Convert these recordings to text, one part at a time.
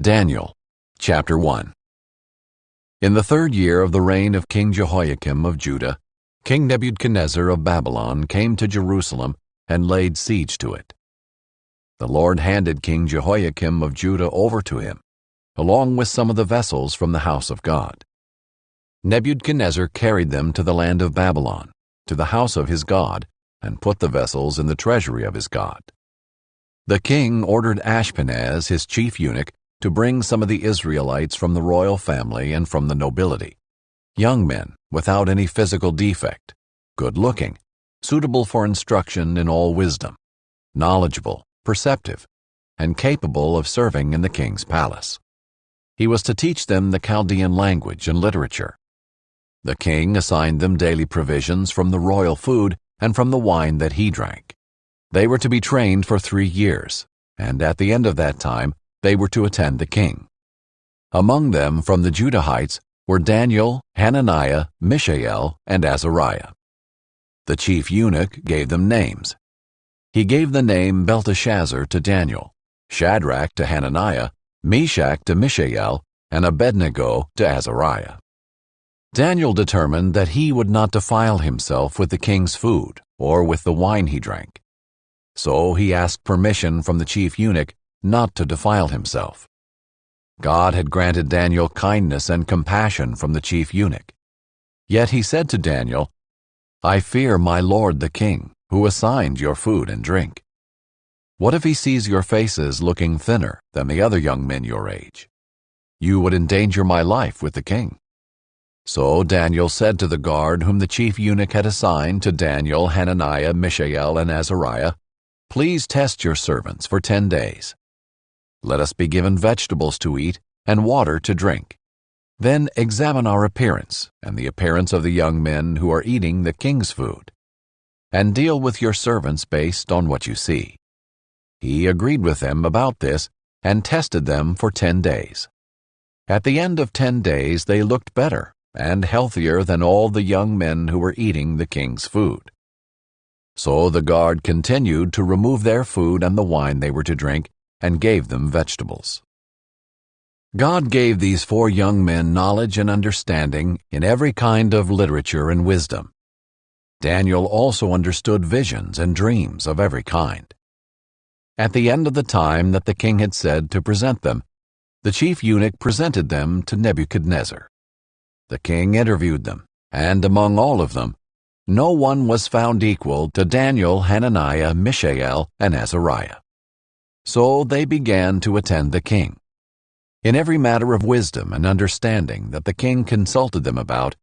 Daniel, chapter 1. In the 3rd year of the reign of King Jehoiakim of Judah, King Nebuchadnezzar of Babylon came to Jerusalem and laid siege to it. The Lord handed King Jehoiakim of Judah over to him, along with some of the vessels from the house of God. Nebuchadnezzar carried them to the land of Babylon, to the house of his God, and put the vessels in the treasury of his God. The king ordered Ashpenaz, his chief eunuch, to bring some of the Israelites from the royal family and from the nobility, young men without any physical defect, good-looking, suitable for instruction in all wisdom, knowledgeable, perceptive, and capable of serving in the king's palace. He was to teach them the Chaldean language and literature. The king assigned them daily provisions from the royal food and from the wine that he drank. They were to be trained for 3 years, and at the end of that time they were to attend the king. Among them from the Judahites were Daniel, Hananiah, Mishael, and Azariah. The chief eunuch gave them names. He gave the name Belteshazzar to Daniel, Shadrach to Hananiah, Meshach to Mishael, and Abednego to Azariah. Daniel determined that he would not defile himself with the king's food or with the wine he drank. So he asked permission from the chief eunuch not to defile himself. God had granted Daniel kindness and compassion from the chief eunuch. Yet he said to Daniel, "I fear my lord the king, who assigned your food and drink. What if he sees your faces looking thinner than the other young men your age? You would endanger my life with the king." So Daniel said to the guard whom the chief eunuch had assigned to Daniel, Hananiah, Mishael, and Azariah, "Please test your servants for 10 days. Let us be given vegetables to eat and water to drink. Then examine our appearance and the appearance of the young men who are eating the king's food, and deal with your servants based on what you see." He agreed with them about this and tested them for 10 days. At the end of 10 days they looked better and healthier than all the young men who were eating the king's food. So the guard continued to remove their food and the wine they were to drink, and gave them vegetables. God gave these 4 young men knowledge and understanding in every kind of literature and wisdom. Daniel also understood visions and dreams of every kind. At the end of the time that the king had said to present them, the chief eunuch presented them to Nebuchadnezzar. The king interviewed them, and among all of them, no one was found equal to Daniel, Hananiah, Mishael, and Azariah. So they began to attend the king. In every matter of wisdom and understanding that the king consulted them about,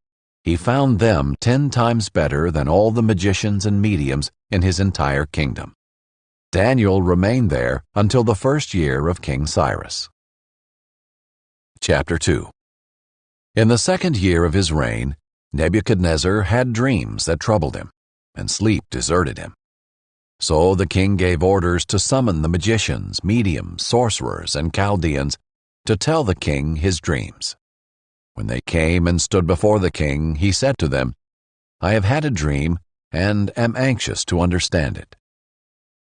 he found them 10 times better than all the magicians and mediums in his entire kingdom. Daniel remained there until the 1st year of King Cyrus. Chapter 2. In the 2nd year of his reign, Nebuchadnezzar had dreams that troubled him, and sleep deserted him. So the king gave orders to summon the magicians, mediums, sorcerers, and Chaldeans to tell the king his dreams. When they came and stood before the king, he said to them, "I have had a dream and am anxious to understand it."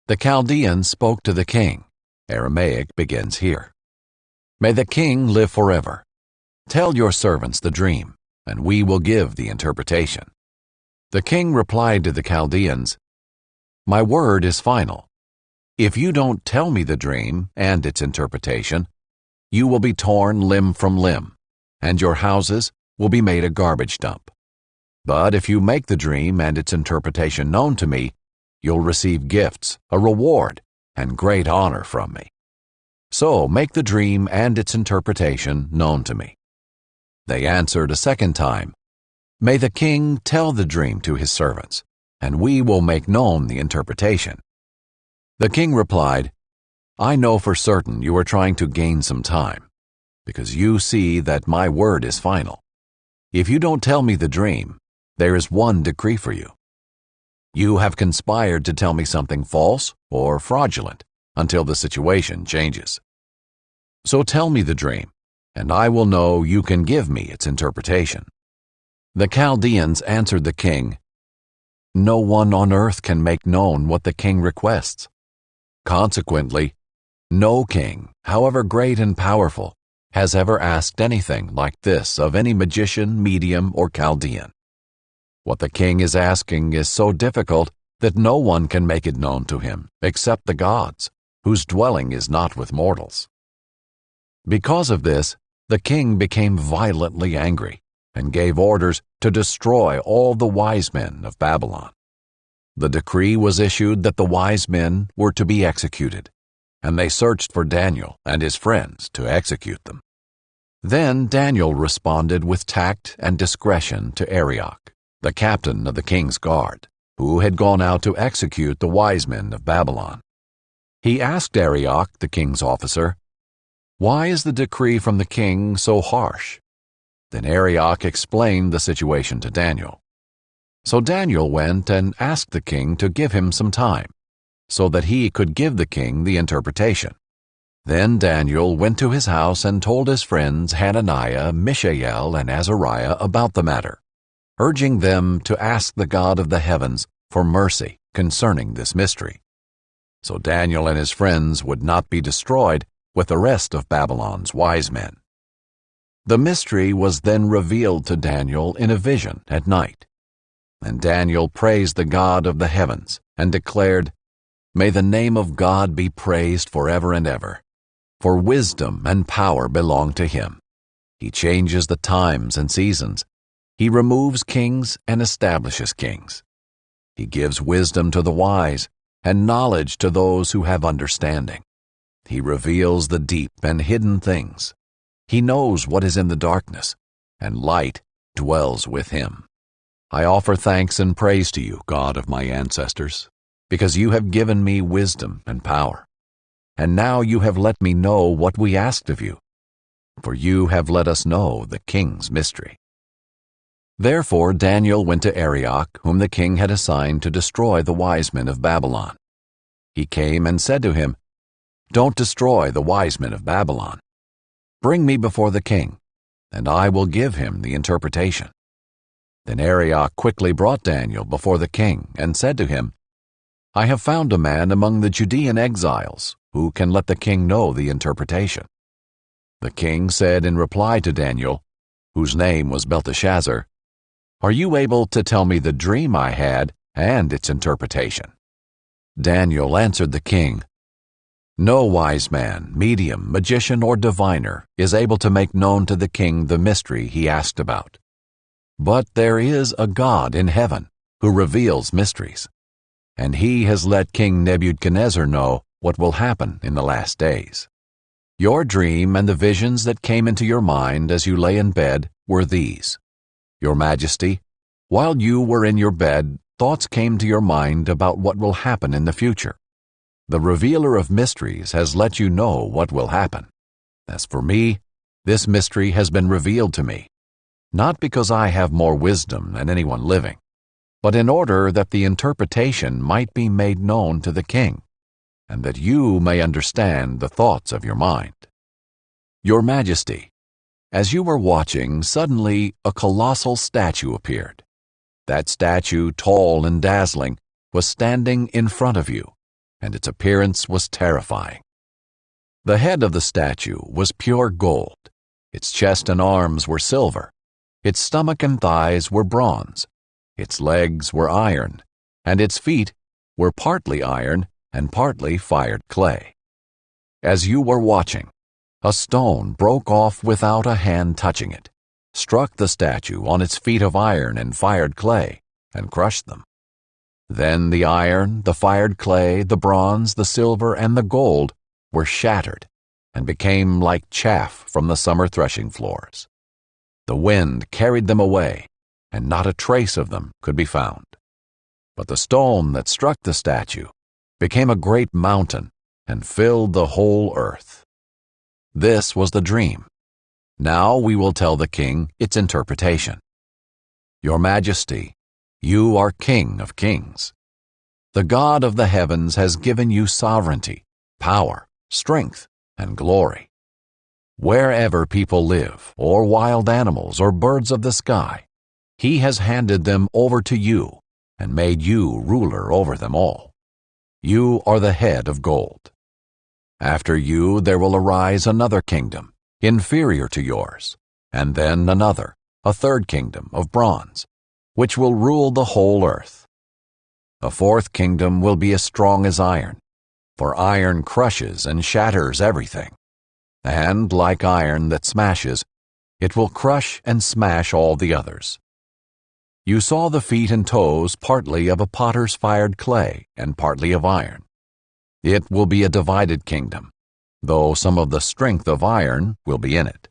The Chaldeans spoke to the king. Aramaic begins here. "May the king live forever. Tell your servants the dream, and we will give the interpretation." The king replied to the Chaldeans, "My word is final. If you don't tell me the dream and its interpretation, you will be torn limb from limb, and your houses will be made a garbage dump. But if you make the dream and its interpretation known to me, you'll receive gifts, a reward, and great honor from me. So make the dream and its interpretation known to me." They answered a second time, "May the king tell the dream to his servants, and we will make known the interpretation." The king replied, "I know for certain you are trying to gain some time, because you see that my word is final. If you don't tell me the dream, there is one decree for you. You have conspired to tell me something false or fraudulent until the situation changes. So tell me the dream, and I will know you can give me its interpretation." The Chaldeans answered the king, "No one on earth can make known what the king requests. Consequently, No king, however great and powerful, has ever asked anything like this of any magician, medium, or Chaldean. What the king is asking is so difficult that no one can make it known to him except the gods, whose dwelling is not with mortals. Because of this, the king became violently angry and gave orders to destroy all the wise men of Babylon. The decree was issued that the wise men were to be executed, and they searched for Daniel and his friends to execute them. Then Daniel responded with tact and discretion to Arioch, the captain of the king's guard, who had gone out to execute the wise men of Babylon. He asked Arioch, the king's officer, "Why is the decree from the king so harsh?" Then Arioch explained the situation to Daniel. So Daniel went and asked the king to give him some time, so that he could give the king the interpretation. Then Daniel went to his house and told his friends Hananiah, Mishael, and Azariah about the matter, urging them to ask the God of the heavens for mercy concerning this mystery, so Daniel and his friends would not be destroyed with the rest of Babylon's wise men. The mystery was then revealed to Daniel in a vision at night, and Daniel praised the God of the heavens and declared, "May the name of God be praised forever and ever, for wisdom and power belong to him. He changes the times and seasons. He removes kings and establishes kings. He gives wisdom to the wise and knowledge to those who have understanding. He reveals the deep and hidden things. He knows what is in the darkness, and light dwells with him. I offer thanks and praise to you, God of my ancestors, because you have given me wisdom and power. And now you have let me know what we asked of you, for you have let us know the king's mystery." Therefore Daniel went to Arioch, whom the king had assigned to destroy the wise men of Babylon. He came and said to him, "Don't destroy the wise men of Babylon. Bring me before the king, and I will give him the interpretation." Then Arioch quickly brought Daniel before the king and said to him, "I have found a man among the Judean exiles who can let the king know the interpretation." The king said in reply to Daniel, whose name was Belteshazzar, "Are you able to tell me the dream I had and its interpretation?" Daniel answered the king, "No wise man, medium, magician, or diviner is able to make known to the king the mystery he asked about. But there is a God in heaven who reveals mysteries, and he has let King Nebuchadnezzar know what will happen in the last days. Your dream and the visions that came into your mind as you lay in bed were these. Your Majesty, while you were in your bed, thoughts came to your mind about what will happen in the future. The revealer of mysteries has let you know what will happen. As for me, this mystery has been revealed to me, not because I have more wisdom than anyone living, but in order that the interpretation might be made known to the king, and that you may understand the thoughts of your mind. Your Majesty, as you were watching, suddenly a colossal statue appeared. That statue, tall and dazzling, was standing in front of you, and its appearance was terrifying. The head of the statue was pure gold, its chest and arms were silver, its stomach and thighs were bronze, its legs were iron, and its feet were partly iron and partly fired clay. As you were watching, a stone broke off without a hand touching it, struck the statue on its feet of iron and fired clay, and crushed them. Then the iron, the fired clay, the bronze, the silver, and the gold were shattered and became like chaff from the summer threshing floors. The wind carried them away, and not a trace of them could be found. But the stone that struck the statue became a great mountain and filled the whole earth. This was the dream. Now we will tell the king its interpretation. Your Majesty, you are King of kings. The God of the heavens has given you sovereignty, power, strength, and glory. Wherever people live, or wild animals or birds of the sky, he has handed them over to you and made you ruler over them all. You are the head of gold. After you there will arise another kingdom, inferior to yours, and then another, a third kingdom of bronze, which will rule the whole earth. A fourth kingdom will be as strong as iron, for iron crushes and shatters everything. And, like iron that smashes, it will crush and smash all the others. You saw the feet and toes partly of a potter's fired clay and partly of iron. It will be a divided kingdom, though some of the strength of iron will be in it.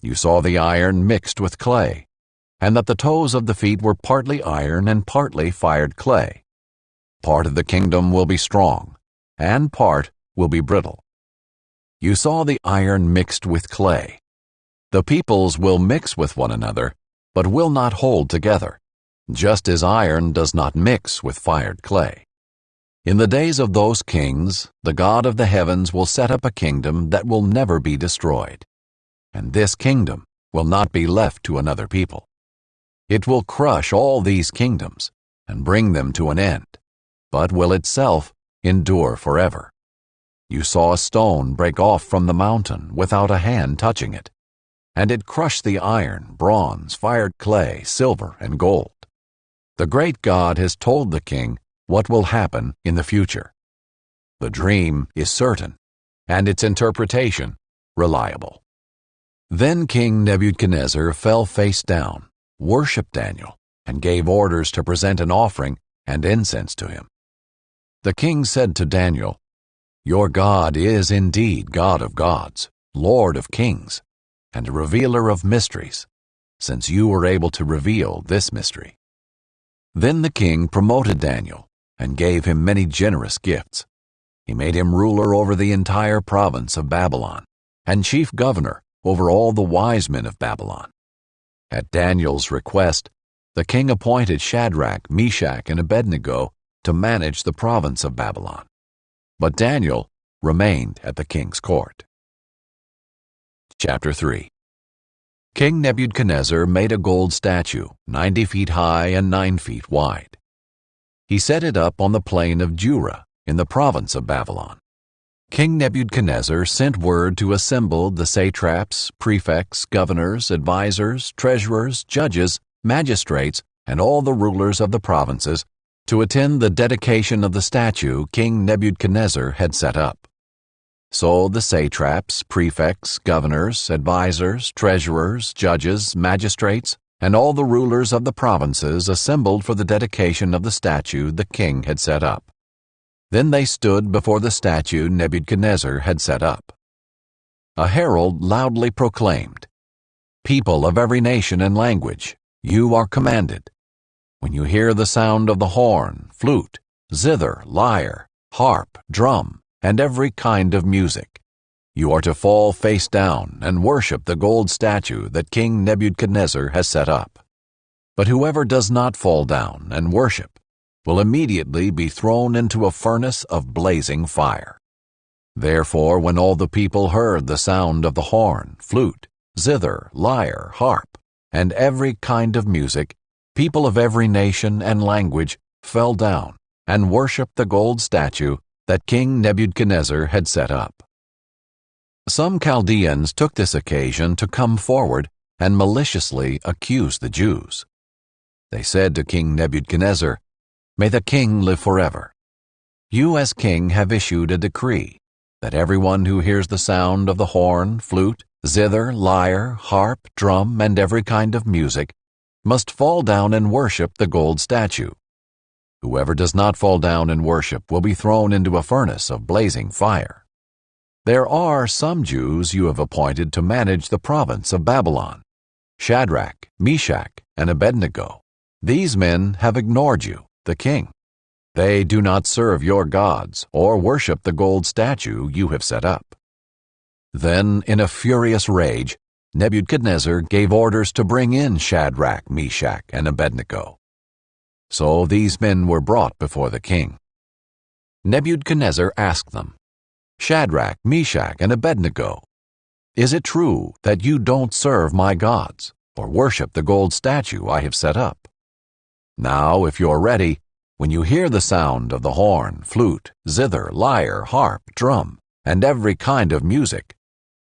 You saw the iron mixed with clay, and that the toes of the feet were partly iron and partly fired clay. Part of the kingdom will be strong, and part will be brittle. You saw the iron mixed with clay. The peoples will mix with one another, but will not hold together, just as iron does not mix with fired clay. In the days of those kings, the God of the heavens will set up a kingdom that will never be destroyed, and this kingdom will not be left to another people. It will crush all these kingdoms and bring them to an end, but will itself endure forever. You saw a stone break off from the mountain without a hand touching it, and it crushed the iron, bronze, fired clay, silver, and gold. The great God has told the king what will happen in the future. The dream is certain, and its interpretation reliable. Then King Nebuchadnezzar fell face down, worshipped Daniel, and gave orders to present an offering and incense to him. The king said to Daniel, "Your God is indeed God of gods, Lord of kings, and a revealer of mysteries, since you were able to reveal this mystery." Then the king promoted Daniel and gave him many generous gifts. He made him ruler over the entire province of Babylon and chief governor over all the wise men of Babylon. At Daniel's request, the king appointed Shadrach, Meshach, and Abednego to manage the province of Babylon. But Daniel remained at the king's court. Chapter 3. King Nebuchadnezzar made a gold statue, 90 feet high and 9 feet wide. He set it up on the plain of Dura in the province of Babylon. King Nebuchadnezzar sent word to assemble the satraps, prefects, governors, advisors, treasurers, judges, magistrates, and all the rulers of the provinces to attend the dedication of the statue King Nebuchadnezzar had set up. So the satraps, prefects, governors, advisors, treasurers, judges, magistrates, and all the rulers of the provinces assembled for the dedication of the statue the king had set up. Then they stood before the statue Nebuchadnezzar had set up. A herald loudly proclaimed, "People of every nation and language, you are commanded, when you hear the sound of the horn, flute, zither, lyre, harp, drum, and every kind of music, you are to fall face down and worship the gold statue that King Nebuchadnezzar has set up. But whoever does not fall down and worship will immediately be thrown into a furnace of blazing fire." Therefore, when all the people heard the sound of the horn, flute, zither, lyre, harp, and every kind of music, people of every nation and language fell down and worshipped the gold statue that King Nebuchadnezzar had set up. Some Chaldeans took this occasion to come forward and maliciously accuse the Jews. They said to King Nebuchadnezzar, "May the king live forever. You as king have issued a decree that everyone who hears the sound of the horn, flute, zither, lyre, harp, drum, and every kind of music must fall down and worship the gold statue. Whoever does not fall down and worship will be thrown into a furnace of blazing fire. There are some Jews you have appointed to manage the province of Babylon, Shadrach, Meshach, and Abednego. These men have ignored you, the king. They do not serve your gods or worship the gold statue you have set up." Then, in a furious rage, Nebuchadnezzar gave orders to bring in Shadrach, Meshach, and Abednego. So these men were brought before the king. Nebuchadnezzar asked them, "Shadrach, Meshach, and Abednego, is it true that you don't serve my gods or worship the gold statue I have set up? Now, if you're ready, when you hear the sound of the horn, flute, zither, lyre, harp, drum, and every kind of music.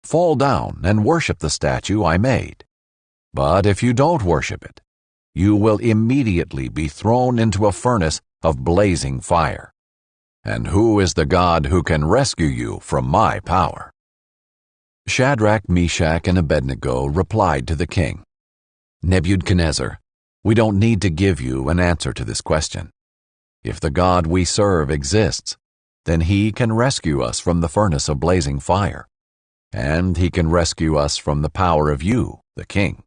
Fall down and worship the statue I made. But if you don't worship it, you will immediately be thrown into a furnace of blazing fire. And who is the God who can rescue you from my power?" Shadrach, Meshach, and Abednego replied to the king, "Nebuchadnezzar, we don't need to give you an answer to this question. If the God we serve exists, then he can rescue us from the furnace of blazing fire, and he can rescue us from the power of you, the king.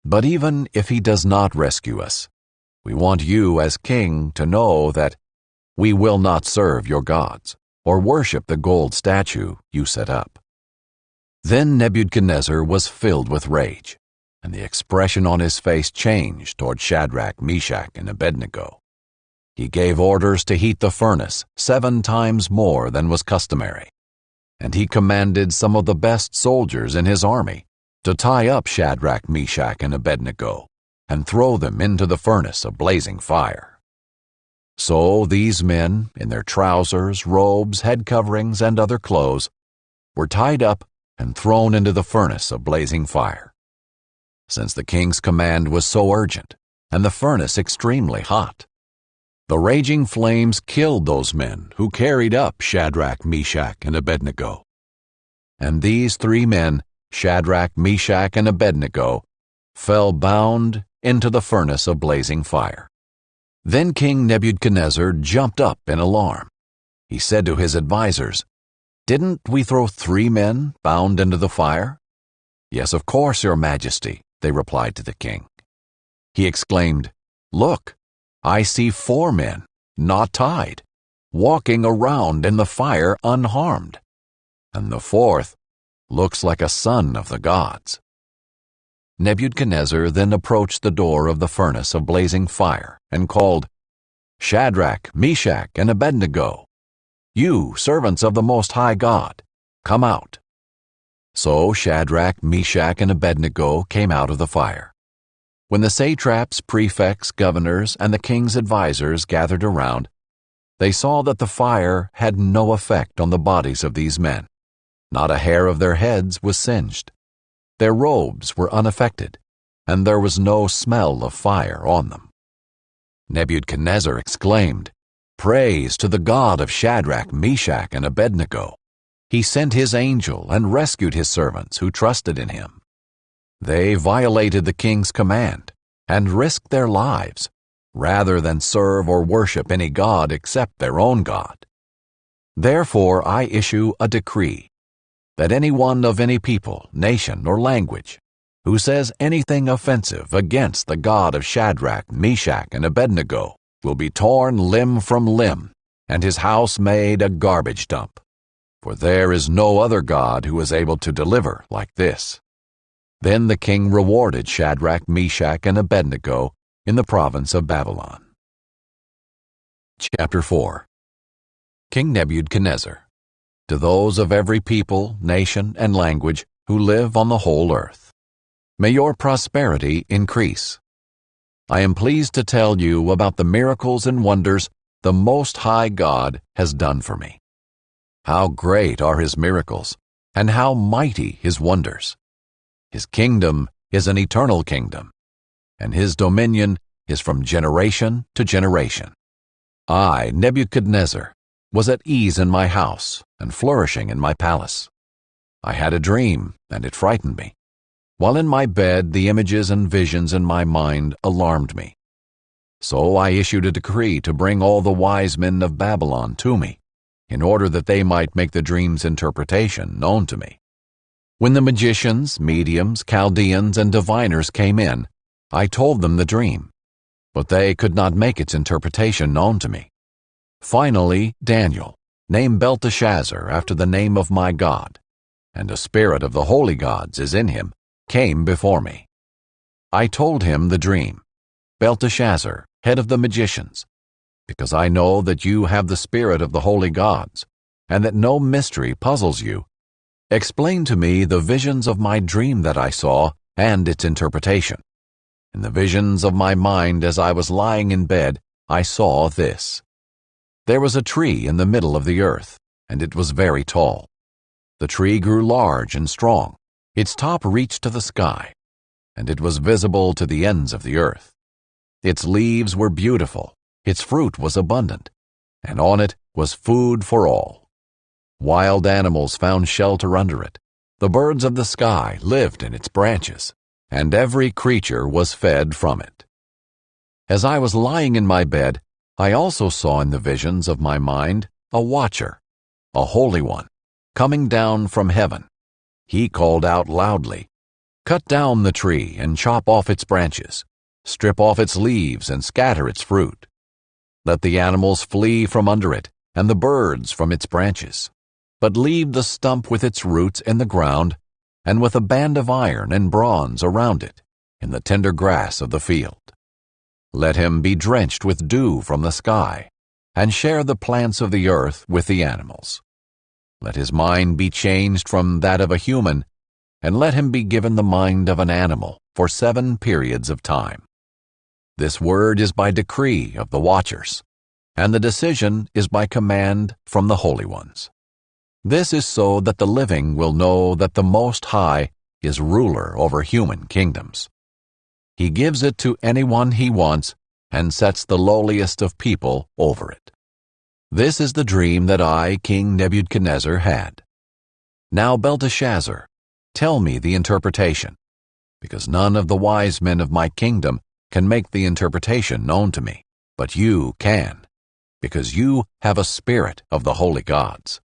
But even if he does not rescue us, we want you as king to know that we will not serve your gods or worship the gold statue you set up." Then Nebuchadnezzar was filled with rage, and the expression on his face changed toward Shadrach, Meshach, and Abednego. He gave orders to heat the furnace 7 times more than was customary, and he commanded some of the best soldiers in his army to tie up Shadrach, Meshach, and Abednego and throw them into the furnace of blazing fire. So these men, in their trousers, robes, head coverings, and other clothes, were tied up and thrown into the furnace of blazing fire. Since the king's command was so urgent and the furnace extremely hot, the raging flames killed those men who carried up Shadrach, Meshach, and Abednego. And these 3 men, Shadrach, Meshach, and Abednego, fell bound into the furnace of blazing fire. Then King Nebuchadnezzar jumped up in alarm. He said to his advisers, "Didn't we throw 3 men bound into the fire?" "Yes, of course, your majesty," they replied to the king. He exclaimed, "Look, I see 4 men, not tied, walking around in the fire unharmed, and the 4th looks like a son of the gods." Nebuchadnezzar then approached the door of the furnace of blazing fire and called, "Shadrach, Meshach, and Abednego, you servants of the Most High God, come out." So Shadrach, Meshach, and Abednego came out of the fire. When the satraps, prefects, governors, and the king's advisers gathered around, they saw that the fire had no effect on the bodies of these men. Not a hair of their heads was singed. Their robes were unaffected, and there was no smell of fire on them. Nebuchadnezzar exclaimed, "Praise to the God of Shadrach, Meshach, and Abednego. He sent his angel and rescued his servants who trusted in him. They violated the king's command and risked their lives rather than serve or worship any god except their own God. Therefore I issue a decree that anyone of any people, nation, or language who says anything offensive against the God of Shadrach, Meshach, and Abednego will be torn limb from limb and his house made a garbage dump. For there is no other God who is able to deliver like this." Then the king rewarded Shadrach, Meshach, and Abednego in the province of Babylon. Chapter 4. King Nebuchadnezzar, to those of every people, nation, and language who live on the whole earth, may your prosperity increase. I am pleased to tell you about the miracles and wonders the Most High God has done for me. How great are his miracles, and how mighty his wonders! His kingdom is an eternal kingdom, and his dominion is from generation to generation. I, Nebuchadnezzar, was at ease in my house and flourishing in my palace. I had a dream, and it frightened me. While in my bed, the images and visions in my mind alarmed me. So I issued a decree to bring all the wise men of Babylon to me, in order that they might make the dream's interpretation known to me. When the magicians, mediums, Chaldeans, and diviners came in, I told them the dream, but they could not make its interpretation known to me. Finally, Daniel, named Belteshazzar after the name of my God, and a spirit of the holy gods is in him, came before me. I told him the dream, "Belteshazzar, head of the magicians, because I know that you have the spirit of the holy gods, and that no mystery puzzles you, explain to me the visions of my dream that I saw and its interpretation. In the visions of my mind as I was lying in bed, I saw this. There was a tree in the middle of the earth, and it was very tall. The tree grew large and strong. Its top reached to the sky, and it was visible to the ends of the earth. Its leaves were beautiful, its fruit was abundant, and on it was food for all. Wild animals found shelter under it. The birds of the sky lived in its branches, and every creature was fed from it. As I was lying in my bed, I also saw in the visions of my mind a watcher, a holy one, coming down from heaven. He called out loudly, "Cut down the tree and chop off its branches. Strip off its leaves and scatter its fruit. Let the animals flee from under it and the birds from its branches. But leave the stump with its roots in the ground and with a band of iron and bronze around it in the tender grass of the field. Let him be drenched with dew from the sky and share the plants of the earth with the animals. Let his mind be changed from that of a human, and let him be given the mind of an animal for 7 periods of time. This word is by decree of the watchers, and the decision is by command from the holy ones. This is so that the living will know that the Most High is ruler over human kingdoms. He gives it to anyone he wants and sets the lowliest of people over it. This is the dream that I, King Nebuchadnezzar, had. Now, Belteshazzar, tell me the interpretation, because none of the wise men of my kingdom can make the interpretation known to me, but you can, because you have a spirit of the holy gods."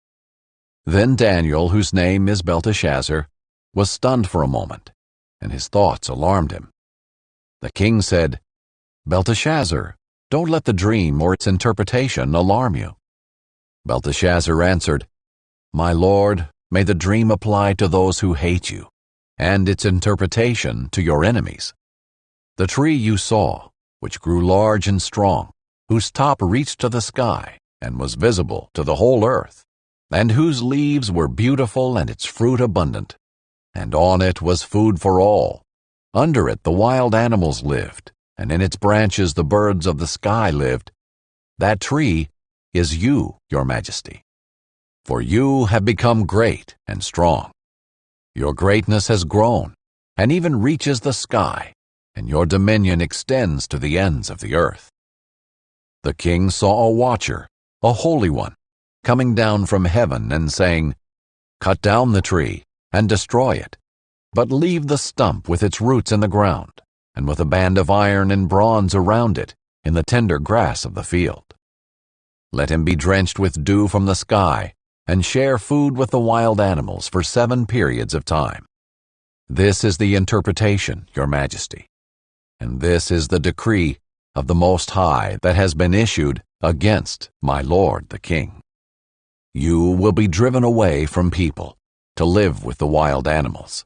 Then Daniel, whose name is Belteshazzar, was stunned for a moment, and his thoughts alarmed him. The king said, "Belteshazzar, don't let the dream or its interpretation alarm you." Belteshazzar answered, "My lord, may the dream apply to those who hate you, and its interpretation to your enemies. The tree you saw, which grew large and strong, whose top reached to the sky and was visible to the whole earth, and whose leaves were beautiful and its fruit abundant, and on it was food for all. Under it the wild animals lived, and in its branches the birds of the sky lived. That tree is you, your majesty. For you have become great and strong. Your greatness has grown, and even reaches the sky, and your dominion extends to the ends of the earth." The king saw a watcher, a holy one, coming down from heaven and saying, "Cut down the tree and destroy it, but leave the stump with its roots in the ground, and with a band of iron and bronze around it in the tender grass of the field. Let him be drenched with dew from the sky and share food with the wild animals for 7 periods of time. This is the interpretation, your majesty, and this is the decree of the Most High that has been issued against my lord the king. You will be driven away from people to live with the wild animals.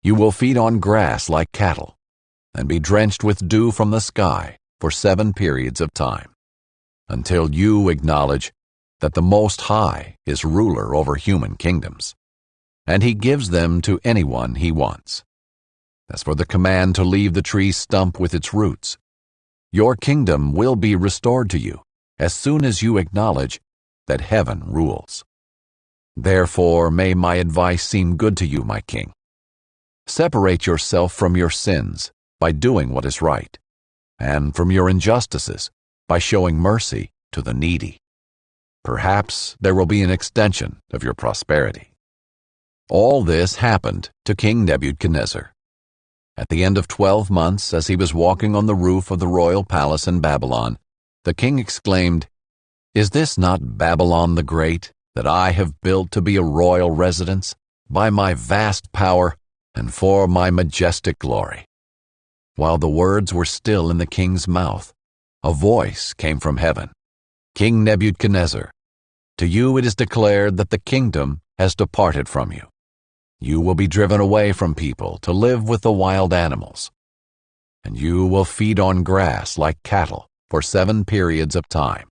You will feed on grass like cattle and be drenched with dew from the sky for 7 periods of time, until you acknowledge that the Most High is ruler over human kingdoms, and he gives them to anyone he wants. As for the command to leave the tree stump with its roots, your kingdom will be restored to you as soon as you acknowledge that heaven rules. Therefore may my advice seem good to you, my king. Separate yourself from your sins by doing what is right, and from your injustices by showing mercy to the needy. Perhaps there will be an extension of your prosperity." All this happened to King Nebuchadnezzar. At the end of 12 months, as he was walking on the roof of the royal palace in Babylon, the king exclaimed, "Is this not Babylon the Great, that I have built to be a royal residence, by my vast power and for my majestic glory?" While the words were still in the king's mouth, a voice came from heaven. "King Nebuchadnezzar, to you it is declared that the kingdom has departed from you. You will be driven away from people to live with the wild animals, and you will feed on grass like cattle for 7 periods of time,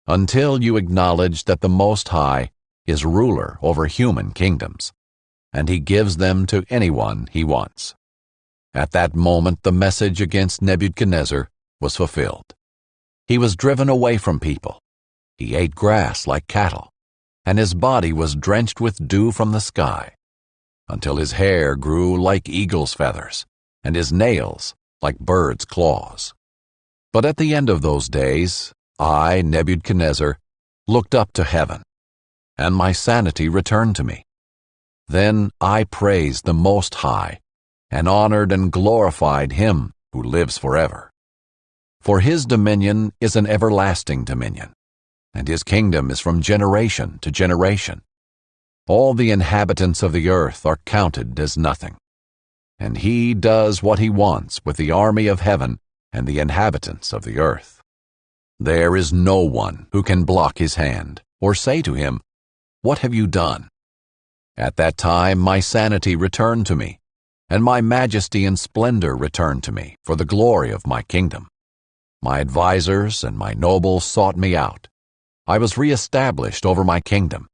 until you acknowledge that the Most High is ruler over human kingdoms, and he gives them to anyone he wants." At that moment the message against Nebuchadnezzar was fulfilled. He was driven away from people. He ate grass like cattle, and his body was drenched with dew from the sky, until his hair grew like eagle's feathers, and his nails like birds' claws. But at the end of those days, I, Nebuchadnezzar, looked up to heaven, and my sanity returned to me. Then I praised the Most High, and honored and glorified him who lives forever. For his dominion is an everlasting dominion, and his kingdom is from generation to generation. All the inhabitants of the earth are counted as nothing, and he does what he wants with the army of heaven and the inhabitants of the earth. There is no one who can block his hand or say to him, "What have you done?" At that time my sanity returned to me, and my majesty and splendor returned to me for the glory of my kingdom. My advisers and my nobles sought me out. I was reestablished over my kingdom,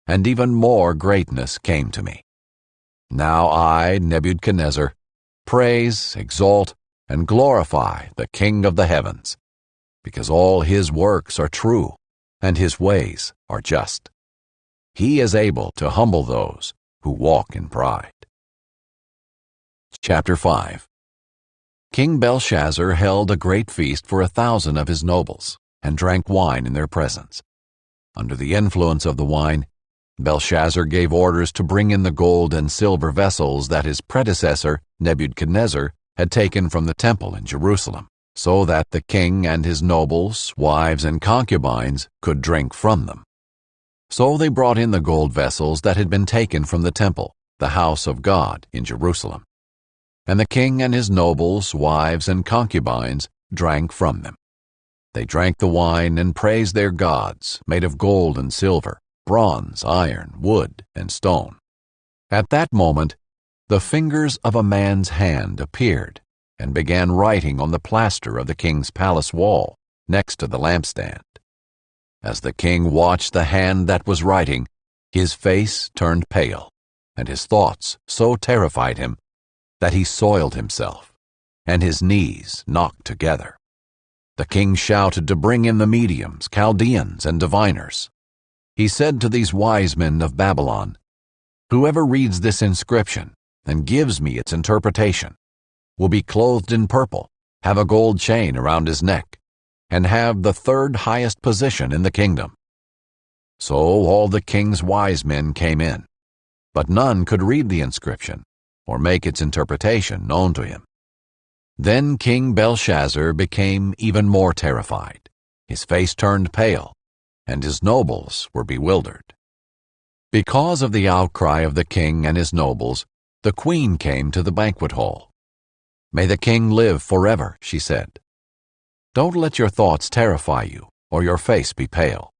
and even more greatness came to me. Now I, Nebuchadnezzar, praise, exalt, and glorify the King of the heavens, because all his works are true, and his ways are just. He is able to humble those who walk in pride. Chapter 5. King Belshazzar held a great feast for 1,000 of his nobles, and drank wine in their presence. Under the influence of the wine, Belshazzar gave orders to bring in the gold and silver vessels that his predecessor, Nebuchadnezzar, had taken from the temple in Jerusalem, so that the king and his nobles, wives, and concubines could drink from them. So they brought in the gold vessels that had been taken from the temple, the house of God in Jerusalem. And the king and his nobles, wives, and concubines drank from them. They drank the wine and praised their gods, made of gold and silver, bronze, iron, wood, and stone. At that moment, the fingers of a man's hand appeared and began writing on the plaster of the king's palace wall next to the lampstand. As the king watched the hand that was writing, his face turned pale, and his thoughts so terrified him that he soiled himself, and his knees knocked together. The king shouted to bring in the mediums, Chaldeans, and diviners. He said to these wise men of Babylon, "Whoever reads this inscription and gives me its interpretation will be clothed in purple, have a gold chain around his neck, and have the third highest position in the kingdom." So all the king's wise men came in, but none could read the inscription or make its interpretation known to him. Then King Belshazzar became even more terrified. His face turned pale, and his nobles were bewildered. Because of the outcry of the king and his nobles, the queen came to the banquet hall. "May the king live forever," she said. "Don't let your thoughts terrify you, or your face be pale.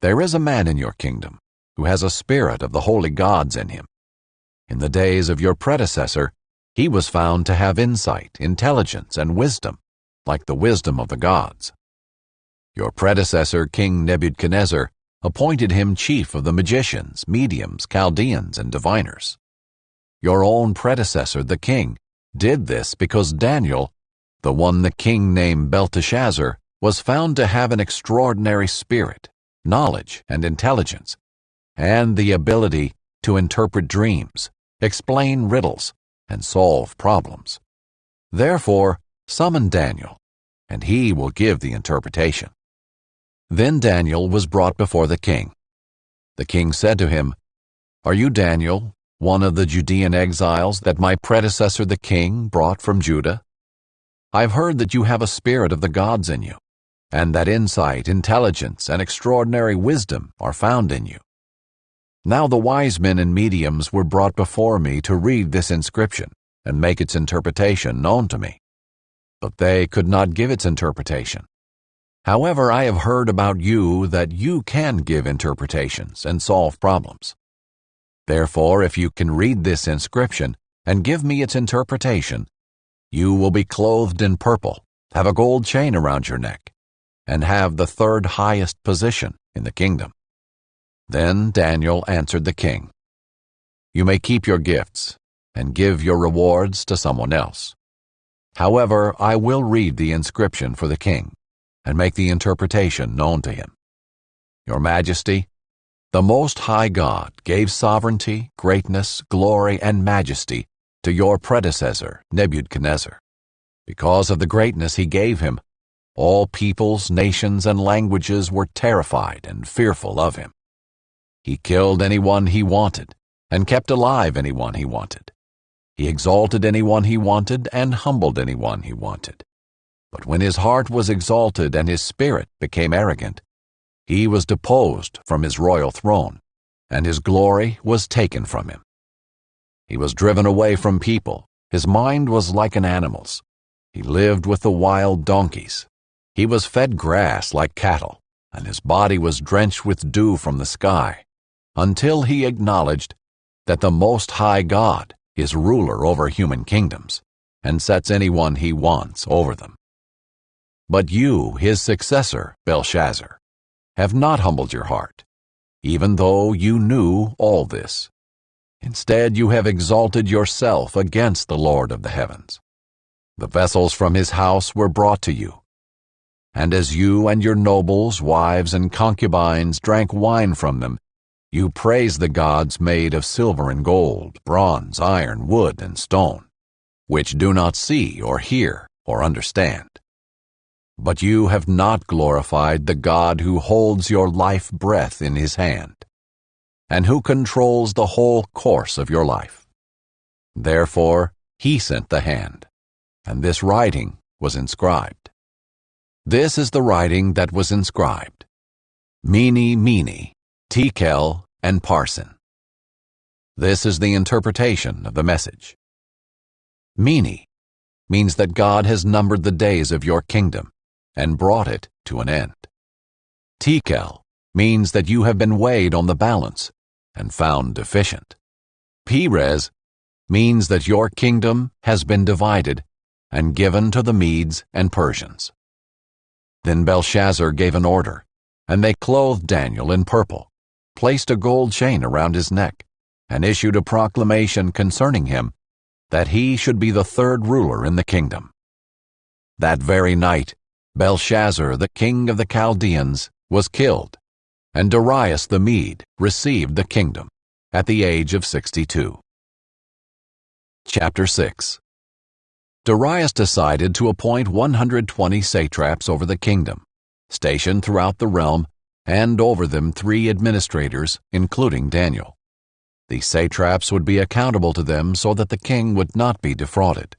There is a man in your kingdom who has a spirit of the holy gods in him. In the days of your predecessor, he was found to have insight, intelligence, and wisdom, like the wisdom of the gods. Your predecessor, King Nebuchadnezzar, appointed him chief of the magicians, mediums, Chaldeans, and diviners. Your own predecessor, the king, did this because Daniel, the one the king named Belteshazzar, was found to have an extraordinary spirit, knowledge, and intelligence, and the ability to interpret dreams, explain riddles, and solve problems. Therefore, summon Daniel, and he will give the interpretation." Then Daniel was brought before the king. The king said to him, "Are you Daniel, one of the Judean exiles that my predecessor the king brought from Judah? I've heard that you have a spirit of the gods in you, and that insight, intelligence, and extraordinary wisdom are found in you. Now the wise men and mediums were brought before me to read this inscription and make its interpretation known to me, but they could not give its interpretation. However, I have heard about you that you can give interpretations and solve problems. Therefore, if you can read this inscription and give me its interpretation, you will be clothed in purple, have a gold chain around your neck, and have the third highest position in the kingdom." Then Daniel answered the king, "You may keep your gifts and give your rewards to someone else. However, I will read the inscription for the king and make the interpretation known to him. Your Majesty, The Most High God gave sovereignty, greatness, glory, and majesty to your predecessor, Nebuchadnezzar. Because of the greatness he gave him, all peoples, nations, and languages were terrified and fearful of him. He killed anyone he wanted and kept alive anyone he wanted. He exalted anyone he wanted and humbled anyone he wanted. But when his heart was exalted and his spirit became arrogant, he was deposed from his royal throne, and his glory was taken from him. He was driven away from people. His mind was like an animal's. He lived with the wild donkeys. He was fed grass like cattle, and his body was drenched with dew from the sky, until he acknowledged that the Most High God is ruler over human kingdoms, and sets anyone he wants over them. But you, his successor, Belshazzar, have not humbled your heart, even though you knew all this. Instead, you have exalted yourself against the Lord of the heavens. The vessels from his house were brought to you, and as you and your nobles, wives, and concubines drank wine from them, you praised the gods made of silver and gold, bronze, iron, wood, and stone, which do not see or hear or understand. But you have not glorified the God who holds your life breath in his hand, and who controls the whole course of your life. Therefore he sent the hand, and this writing was inscribed. This is the writing that was inscribed: Mene, Mene, Tekel, and Parsin. This is the interpretation of the message. Mene means that God has numbered the days of your kingdom and brought it to an end. Tekel means that you have been weighed on the balance and found deficient. Perez means that your kingdom has been divided and given to the Medes and Persians. Then Belshazzar gave an order, and they clothed Daniel in purple, placed a gold chain around his neck, and issued a proclamation concerning him that he should be the third ruler in the kingdom. That very night, Belshazzar, the king of the Chaldeans, was killed, and Darius the Mede received the kingdom at the age of 62. Chapter 6. Darius decided to appoint 120 satraps over the kingdom, stationed throughout the realm, and over them 3 administrators, including Daniel. These satraps would be accountable to them so that the king would not be defrauded.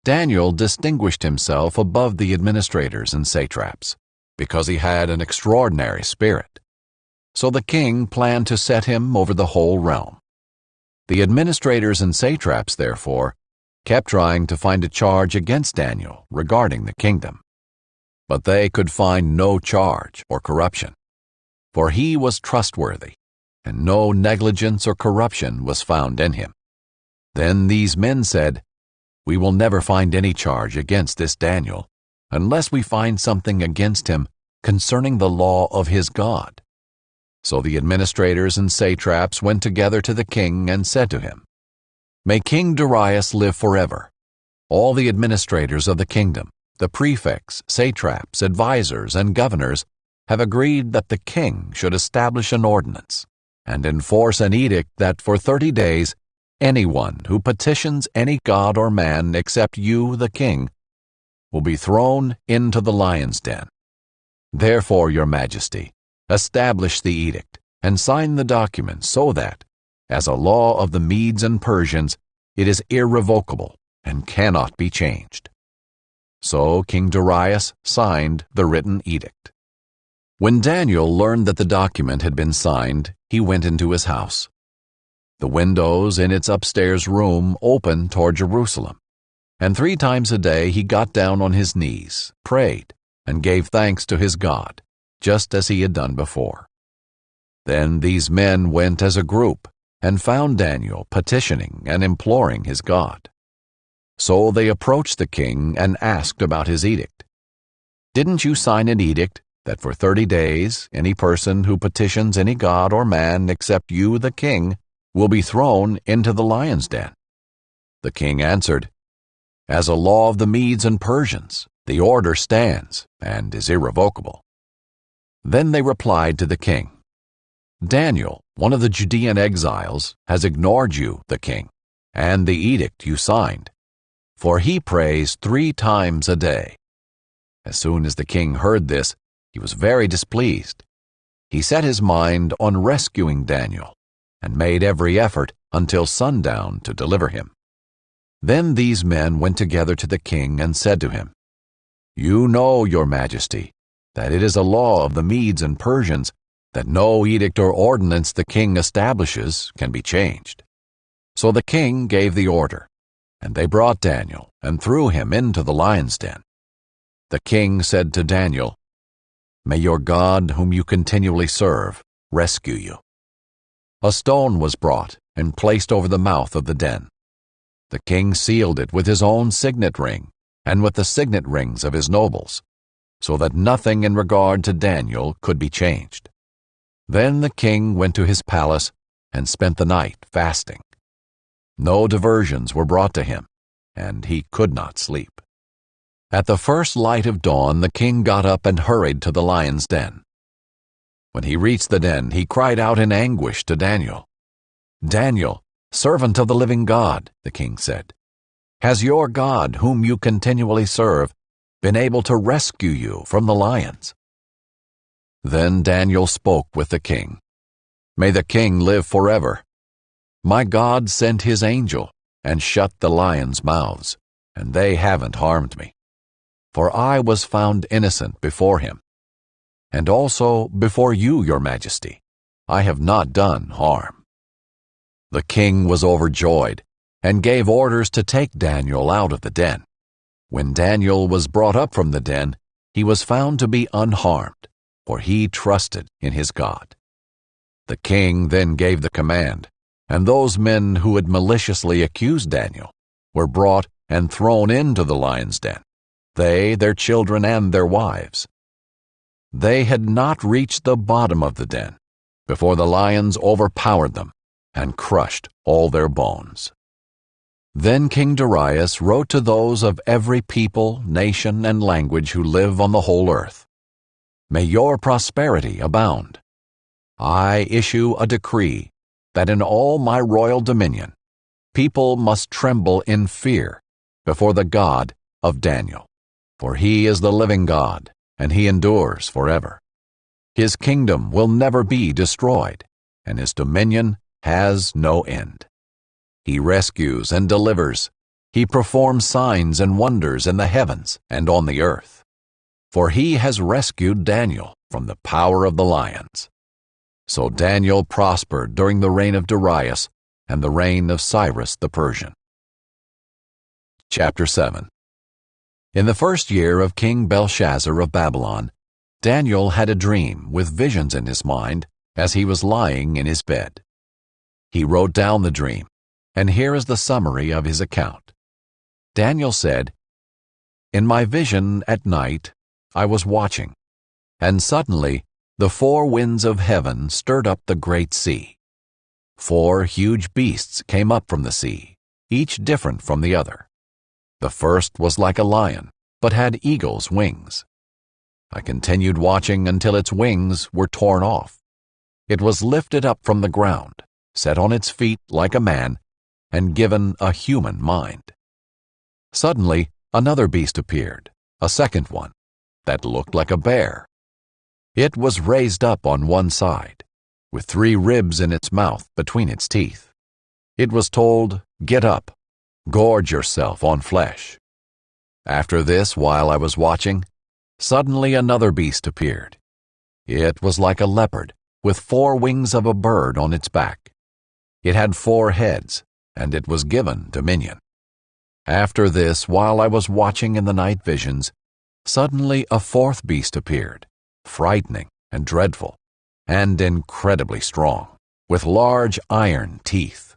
Daniel distinguished himself above the administrators and satraps because he had an extraordinary spirit. So the king planned to set him over the whole realm. The administrators and satraps, therefore, kept trying to find a charge against Daniel regarding the kingdom. But they could find no charge or corruption, for he was trustworthy, and no negligence or corruption was found in him. Then these men said, "We will never find any charge against this Daniel, unless we find something against him concerning the law of his God." So the administrators and satraps went together to the king and said to him, "May King Darius live forever. All the administrators of the kingdom, the prefects, satraps, advisors, and governors have agreed that the king should establish an ordinance and enforce an edict that for 30 days anyone who petitions any god or man except you, the king, will be thrown into the lion's den. Therefore, your majesty, establish the edict and sign the document so that, as a law of the Medes and Persians, it is irrevocable and cannot be changed." So King Darius signed the written edict. When Daniel learned that the document had been signed, he went into his house. The windows in its upstairs room opened toward Jerusalem, and 3 times a day he got down on his knees, prayed, and gave thanks to his God, just as he had done before. Then these men went as a group and found Daniel petitioning and imploring his God. So they approached the king and asked about his edict. "Didn't you sign an edict that for 30 days any person who petitions any god or man except you, the king, will be thrown into the lion's den?" The king answered, "As a law of the Medes and Persians, the order stands and is irrevocable." Then they replied to the king, Daniel, one of the Judean exiles, has ignored you, the king, and the edict you signed, for he prays 3 times a day." As soon as the king heard this, he was very displeased. He set his mind on rescuing Daniel and made every effort until sundown to deliver him. Then these men went together to the king and said to him, "You know, your majesty, that it is a law of the Medes and Persians that no edict or ordinance the king establishes can be changed." So the king gave the order, and they brought Daniel and threw him into the lion's den. The king said to Daniel, "May your God, whom you continually serve, rescue you." A stone was brought and placed over the mouth of the den. The king sealed it with his own signet ring and with the signet rings of his nobles, so that nothing in regard to Daniel could be changed. Then the king went to his palace and spent the night fasting. No diversions were brought to him, and he could not sleep. At the first light of dawn, the king got up and hurried to the lion's den. When he reached the den, he cried out in anguish to Daniel. "Daniel, servant of the living God," the king said, "has your God, whom you continually serve, been able to rescue you from the lions?" Then Daniel spoke with the king. "May the king live forever. My God sent his angel and shut the lions' mouths, and they haven't harmed me. For I was found innocent before him, and also before you, your majesty. I have not done harm." The king was overjoyed and gave orders to take Daniel out of the den. When Daniel was brought up from the den, he was found to be unharmed, for he trusted in his God. The king then gave the command, and those men who had maliciously accused Daniel were brought and thrown into the lion's den, they, their children, and their wives. They had not reached the bottom of the den before the lions overpowered them and crushed all their bones. Then King Darius wrote to those of every people, nation, and language who live on the whole earth, "May your prosperity abound. I issue a decree that in all my royal dominion people must tremble in fear before the God of Daniel, for he is the living God, and he endures forever. His kingdom will never be destroyed, and his dominion has no end. He rescues and delivers. He performs signs and wonders in the heavens and on the earth. For he has rescued Daniel from the power of the lions." So Daniel prospered during the reign of Darius and the reign of Cyrus the Persian. Chapter 7. In the first year of King Belshazzar of Babylon, Daniel had a dream with visions in his mind as he was lying in his bed. He wrote down the dream, and here is the summary of his account. Daniel said, "In my vision at night I was watching, and suddenly the 4 winds of heaven stirred up the great sea. 4 huge beasts came up from the sea, each different from the other. The first was like a lion, but had eagle's wings. I continued watching until its wings were torn off. It was lifted up from the ground, set on its feet like a man, and given a human mind. Suddenly another beast appeared, a second one, that looked like a bear. It was raised up on one side, with 3 ribs in its mouth between its teeth. It was told, 'Get up, gorge yourself on flesh.' After this, while I was watching, suddenly another beast appeared. It was like a leopard, with 4 wings of a bird on its back. It had 4 heads, and it was given dominion. After this, while I was watching in the night visions, suddenly a 4th beast appeared, frightening and dreadful, and incredibly strong, with large iron teeth.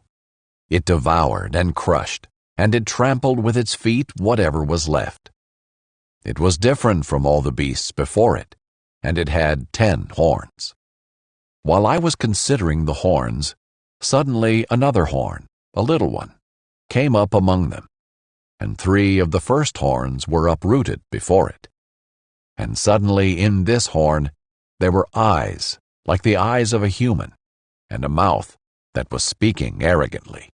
It devoured and crushed, and it trampled with its feet whatever was left. It was different from all the beasts before it, and it had 10 horns. While I was considering the horns, suddenly another horn, a little one, came up among them, and 3 of the first horns were uprooted before it. And suddenly in this horn there were eyes like the eyes of a human, and a mouth that was speaking arrogantly.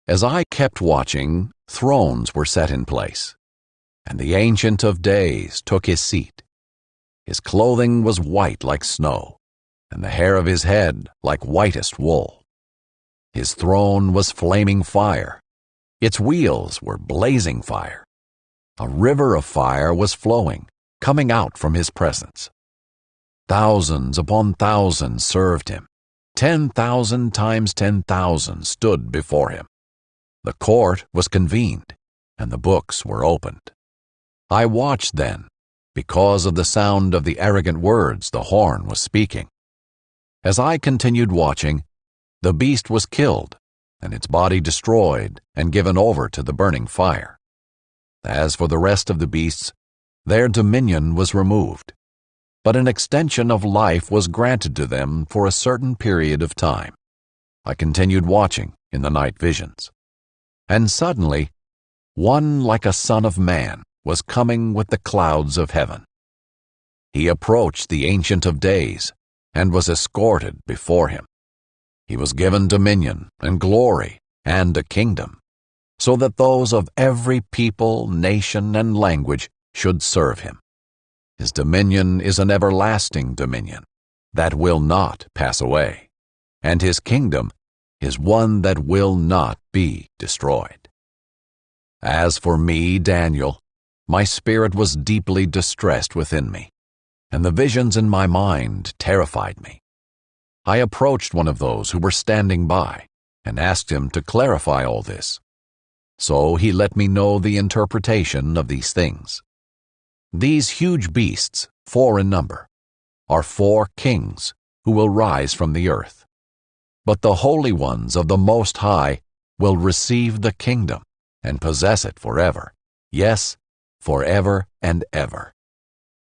As I kept watching, thrones were set in place, and the Ancient of Days took his seat. His clothing was white like snow, and the hair of his head like whitest wool. His throne was flaming fire. Its wheels were blazing fire. A river of fire was flowing, coming out from his presence. Thousands upon thousands served him. 10,000 times 10,000 stood before him. The court was convened, and the books were opened. I watched then, because of the sound of the arrogant words the horn was speaking. As I continued watching, the beast was killed, and its body destroyed and given over to the burning fire. As for the rest of the beasts, their dominion was removed, but an extension of life was granted to them for a certain period of time. I continued watching in the night visions, and suddenly one like a son of man was coming with the clouds of heaven. He approached the Ancient of Days and was escorted before him. He was given dominion and glory and a kingdom, so that those of every people, nation, and language should serve him. His dominion is an everlasting dominion that will not pass away, and his kingdom is one that will not be destroyed. As for me, Daniel, my spirit was deeply distressed within me, and the visions in my mind terrified me. I approached one of those who were standing by and asked him to clarify all this. So he let me know the interpretation of these things. These huge beasts, 4 in number, are 4 kings who will rise from the earth. But the holy ones of the Most High will receive the kingdom and possess it forever, yes, forever and ever.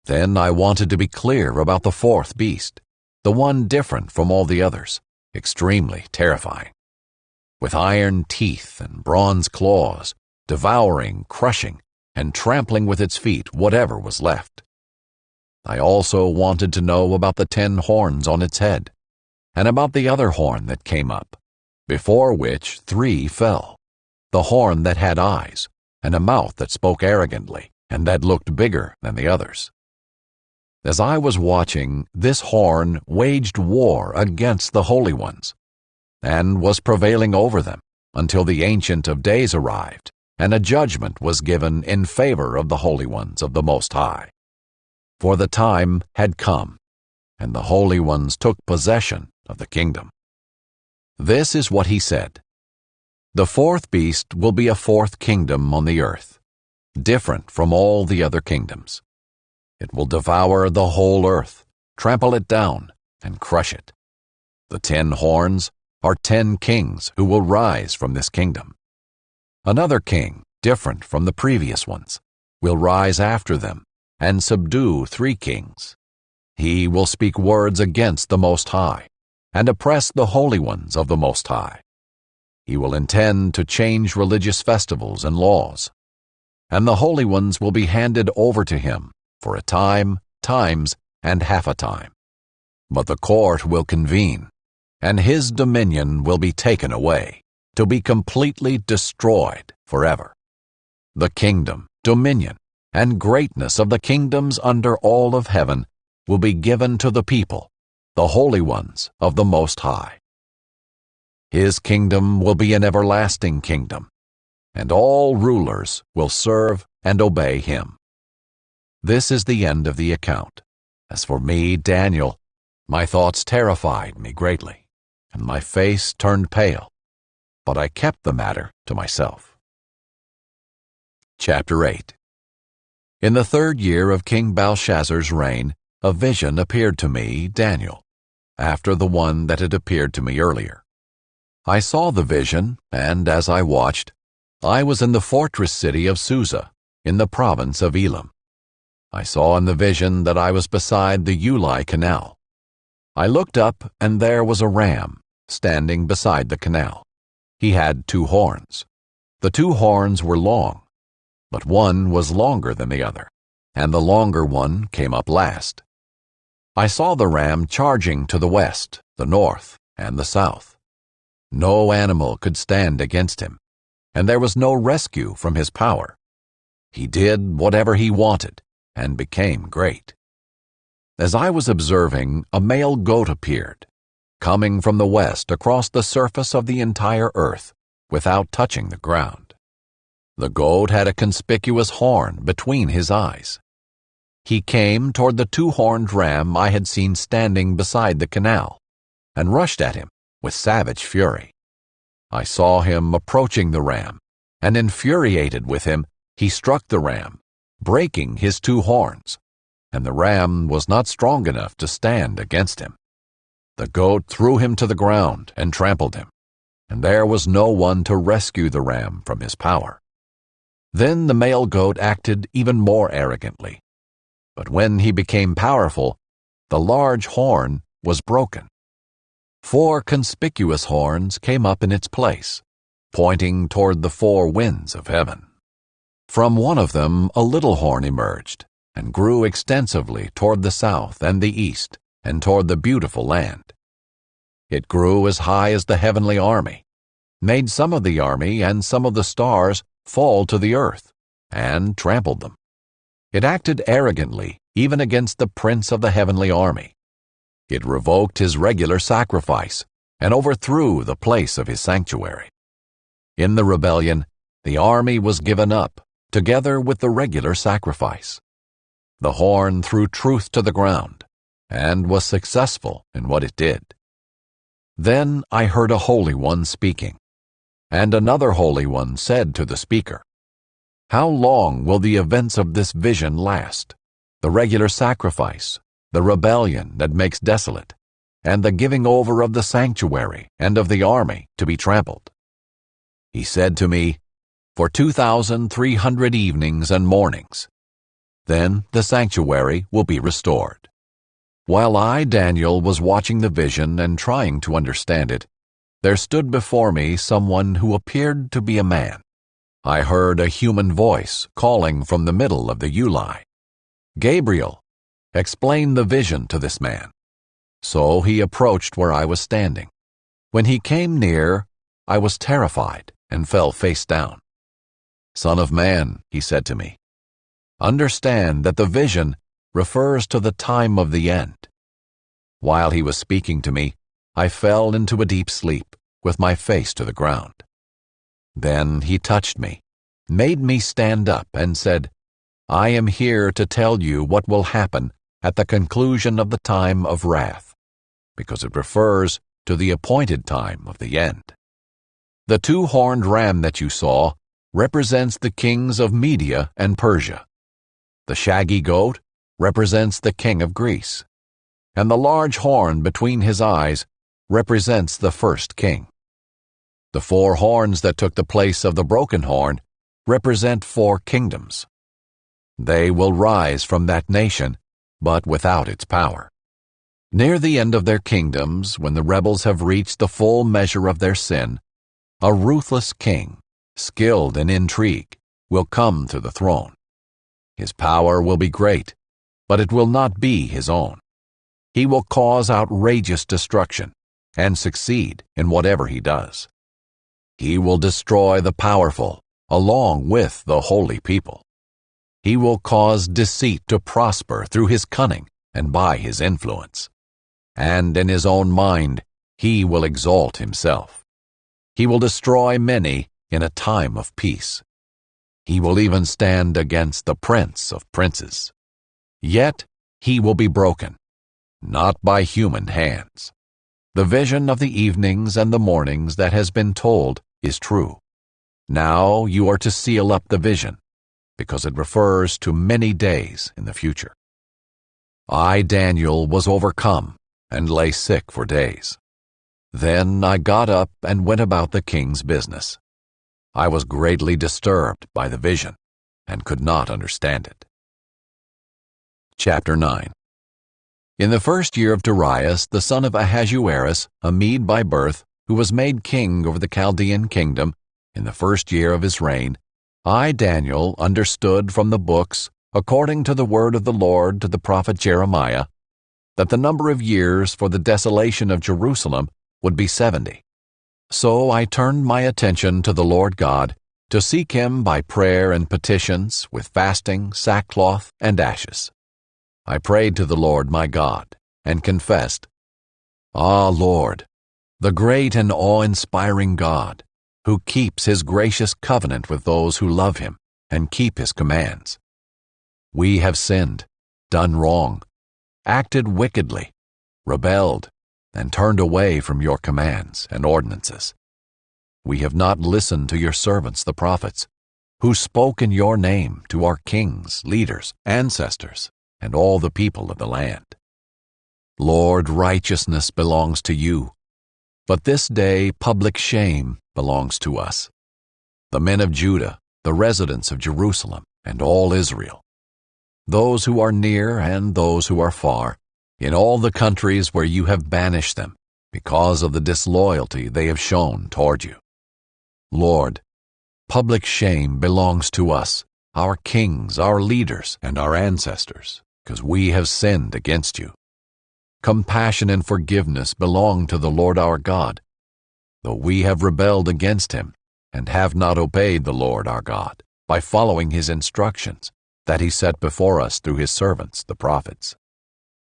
Then I wanted to be clear about the 4th beast, the one different from all the others, extremely terrifying, with iron teeth and bronze claws, devouring, crushing, and trampling with its feet whatever was left. I also wanted to know about the 10 horns on its head, and about the other horn that came up, before which 3 fell, the horn that had eyes, and a mouth that spoke arrogantly, and that looked bigger than the others. As I was watching, this horn waged war against the holy ones, and was prevailing over them until the Ancient of Days arrived, and a judgment was given in favor of the holy ones of the Most High. For the time had come, and the holy ones took possession of the kingdom. This is what he said: the 4th beast will be a 4th kingdom on the earth, different from all the other kingdoms. It will devour the whole earth, trample it down, and crush it. The 10 horns are 10 kings who will rise from this kingdom. Another king, different from the previous ones, will rise after them and subdue 3 kings. He will speak words against the Most High and oppress the holy ones of the Most High. He will intend to change religious festivals and laws, and the holy ones will be handed over to him for a time, times, and half a time. But the court will convene, and his dominion will be taken away, to be completely destroyed forever. The kingdom, dominion, and greatness of the kingdoms under all of heaven will be given to the people, the holy ones of the Most High. His kingdom will be an everlasting kingdom, and all rulers will serve and obey him. This is the end of the account. As for me, Daniel, my thoughts terrified me greatly, and my face turned pale, but I kept the matter to myself. Chapter 8. In the 3rd year of King Belshazzar's reign, a vision appeared to me, Daniel, after the one that had appeared to me earlier. I saw the vision, and as I watched, I was in the fortress city of Susa, in the province of Elam. I saw in the vision that I was beside the Ulai Canal. I looked up, and there was a ram standing beside the canal. He had 2 horns. The 2 horns were long, but one was longer than the other, and the longer one came up last. I saw the ram charging to the west, the north, and the south. No animal could stand against him, and there was no rescue from his power. He did whatever he wanted and became great. As I was observing, a male goat appeared, coming from the west across the surface of the entire earth without touching the ground. The goat had a conspicuous horn between his eyes. He came toward the two-horned ram I had seen standing beside the canal and rushed at him with savage fury. I saw him approaching the ram, and infuriated with him, he struck the ram, breaking his two horns, and the ram was not strong enough to stand against him. The goat threw him to the ground and trampled him, and there was no one to rescue the ram from his power. Then the male goat acted even more arrogantly. But when he became powerful, the large horn was broken. 4 conspicuous horns came up in its place, pointing toward the 4 winds of heaven. From one of them a little horn emerged and grew extensively toward the south and the east and toward the beautiful land. It grew as high as the heavenly army, made some of the army and some of the stars fall to the earth, and trampled them. It acted arrogantly even against the prince of the heavenly army. It revoked his regular sacrifice and overthrew the place of his sanctuary. In the rebellion, the army was given up, together with the regular sacrifice. The horn threw truth to the ground, and was successful in what it did. Then I heard a Holy One speaking, and another Holy One said to the speaker, "How long will the events of this vision last? The regular sacrifice, the rebellion that makes desolate, and the giving over of the sanctuary and of the army to be trampled?" He said to me, "For 2,300 evenings and mornings. Then the sanctuary will be restored." While I, Daniel, was watching the vision and trying to understand it, there stood before me someone who appeared to be a man. I heard a human voice calling from the middle of the Uli, "Gabriel, explain the vision to this man." So he approached where I was standing. When he came near, I was terrified and fell face down. "Son of man," he said to me, "understand that the vision refers to the time of the end." While he was speaking to me, I fell into a deep sleep, with my face to the ground. Then he touched me, made me stand up, and said, "I am here to tell you what will happen at the conclusion of the time of wrath, because it refers to the appointed time of the end. The two-horned ram that you saw represents the kings of Media and Persia. The shaggy goat represents the king of Greece, and the large horn between his eyes represents the first king. The 4 horns that took the place of the broken horn represent 4 kingdoms. They will rise from that nation, but without its power. Near the end of their kingdoms, when the rebels have reached the full measure of their sin, a ruthless king, skilled in intrigue, will come to the throne. His power will be great, but it will not be his own. He will cause outrageous destruction and succeed in whatever he does. He will destroy the powerful along with the holy people. He will cause deceit to prosper through his cunning and by his influence. And in his own mind he will exalt himself. He will destroy many in a time of peace. He will even stand against the Prince of Princes. Yet he will be broken, not by human hands. The vision of the evenings and the mornings that has been told is true. Now you are to seal up the vision, because it refers to many days in the future. I, Daniel, was overcome and lay sick for days. Then I got up and went about the king's business. I was greatly disturbed by the vision and could not understand it. Chapter 9. In the first year of Darius, the son of Ahasuerus, a Mede by birth, who was made king over the Chaldean kingdom, in the first year of his reign, I, Daniel, understood from the books, according to the word of the Lord to the prophet Jeremiah, that the number of years for the desolation of Jerusalem would be 70. So I turned my attention to the Lord God, to seek him by prayer and petitions, with fasting, sackcloth, and ashes. I prayed to the Lord my God, and confessed, Ah, Lord, the great and awe-inspiring God, who keeps his gracious covenant with those who love him and keep his commands. We have sinned, done wrong, acted wickedly, rebelled, and turned away from your commands and ordinances. We have not listened to your servants the prophets, who spoke in your name to our kings, leaders, ancestors, and all the people of the land. Lord, righteousness belongs to you, but this day public shame belongs to us, the men of Judah, the residents of Jerusalem, and all Israel, those who are near and those who are far, in all the countries where you have banished them, because of the disloyalty they have shown toward you. Lord, public shame belongs to us, our kings, our leaders, and our ancestors, because we have sinned against you. Compassion and forgiveness belong to the Lord our God, though we have rebelled against him and have not obeyed the Lord our God by following his instructions that he set before us through his servants, the prophets.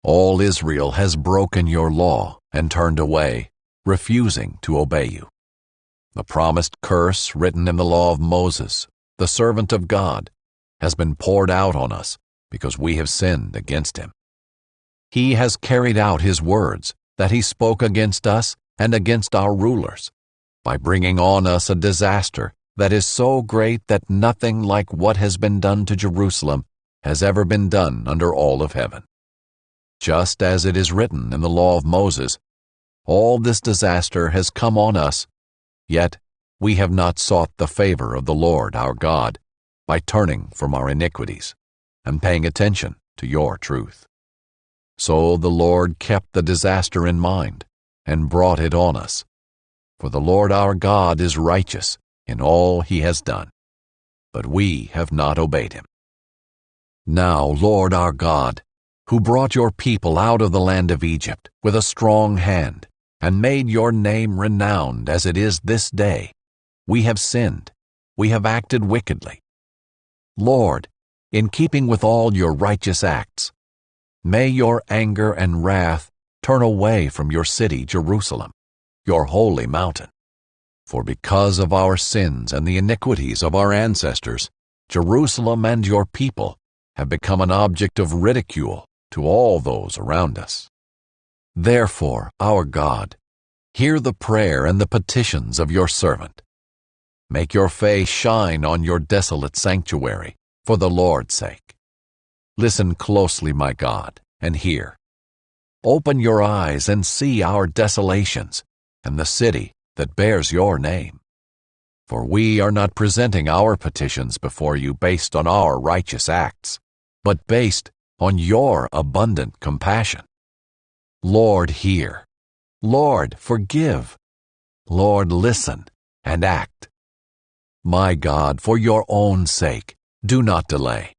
All Israel has broken your law and turned away, refusing to obey you. The promised curse written in the law of Moses, the servant of God, has been poured out on us because we have sinned against him. He has carried out his words that he spoke against us and against our rulers, by bringing on us a disaster that is so great that nothing like what has been done to Jerusalem has ever been done under all of heaven. Just as it is written in the law of Moses, all this disaster has come on us, yet we have not sought the favor of the Lord our God by turning from our iniquities and paying attention to your truth. So the Lord kept the disaster in mind and brought it on us. For the Lord our God is righteous in all he has done, but we have not obeyed him. Now, Lord our God, who brought your people out of the land of Egypt with a strong hand, and made your name renowned as it is this day, we have sinned, we have acted wickedly. Lord, in keeping with all your righteous acts, may your anger and wrath turn away from your city, Jerusalem, your holy mountain. For because of our sins and the iniquities of our ancestors, Jerusalem and your people have become an object of ridicule to all those around us. Therefore, our God, hear the prayer and the petitions of your servant. Make your face shine on your desolate sanctuary, for the Lord's sake. Listen closely, my God, and hear. Open your eyes and see our desolations, and the city that bears your name. For we are not presenting our petitions before you based on our righteous acts, but based on your abundant compassion. Lord, hear. Lord, forgive. Lord, listen and act. My God, for your own sake, do not delay,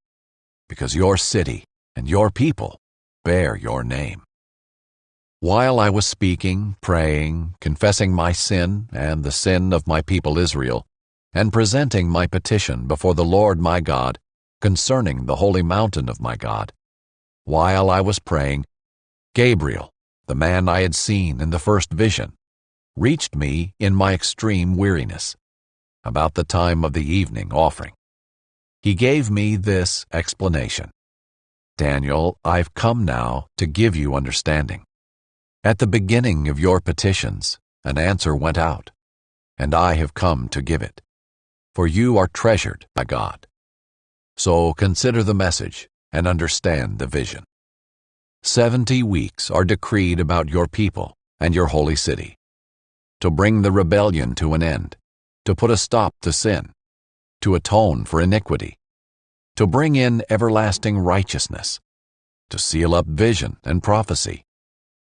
because your city and your people bear your name. While I was speaking, praying, confessing my sin and the sin of my people Israel, and presenting my petition before the Lord my God concerning the holy mountain of my God, while I was praying, Gabriel, the man I had seen in the first vision, reached me in my extreme weariness, about the time of the evening offering. He gave me this explanation. Daniel, I've come now to give you understanding. At the beginning of your petitions, an answer went out, and I have come to give it, for you are treasured by God. So consider the message and understand the vision. 70 weeks are decreed about your people and your holy city, to bring the rebellion to an end, to put a stop to sin, to atone for iniquity, to bring in everlasting righteousness, to seal up vision and prophecy,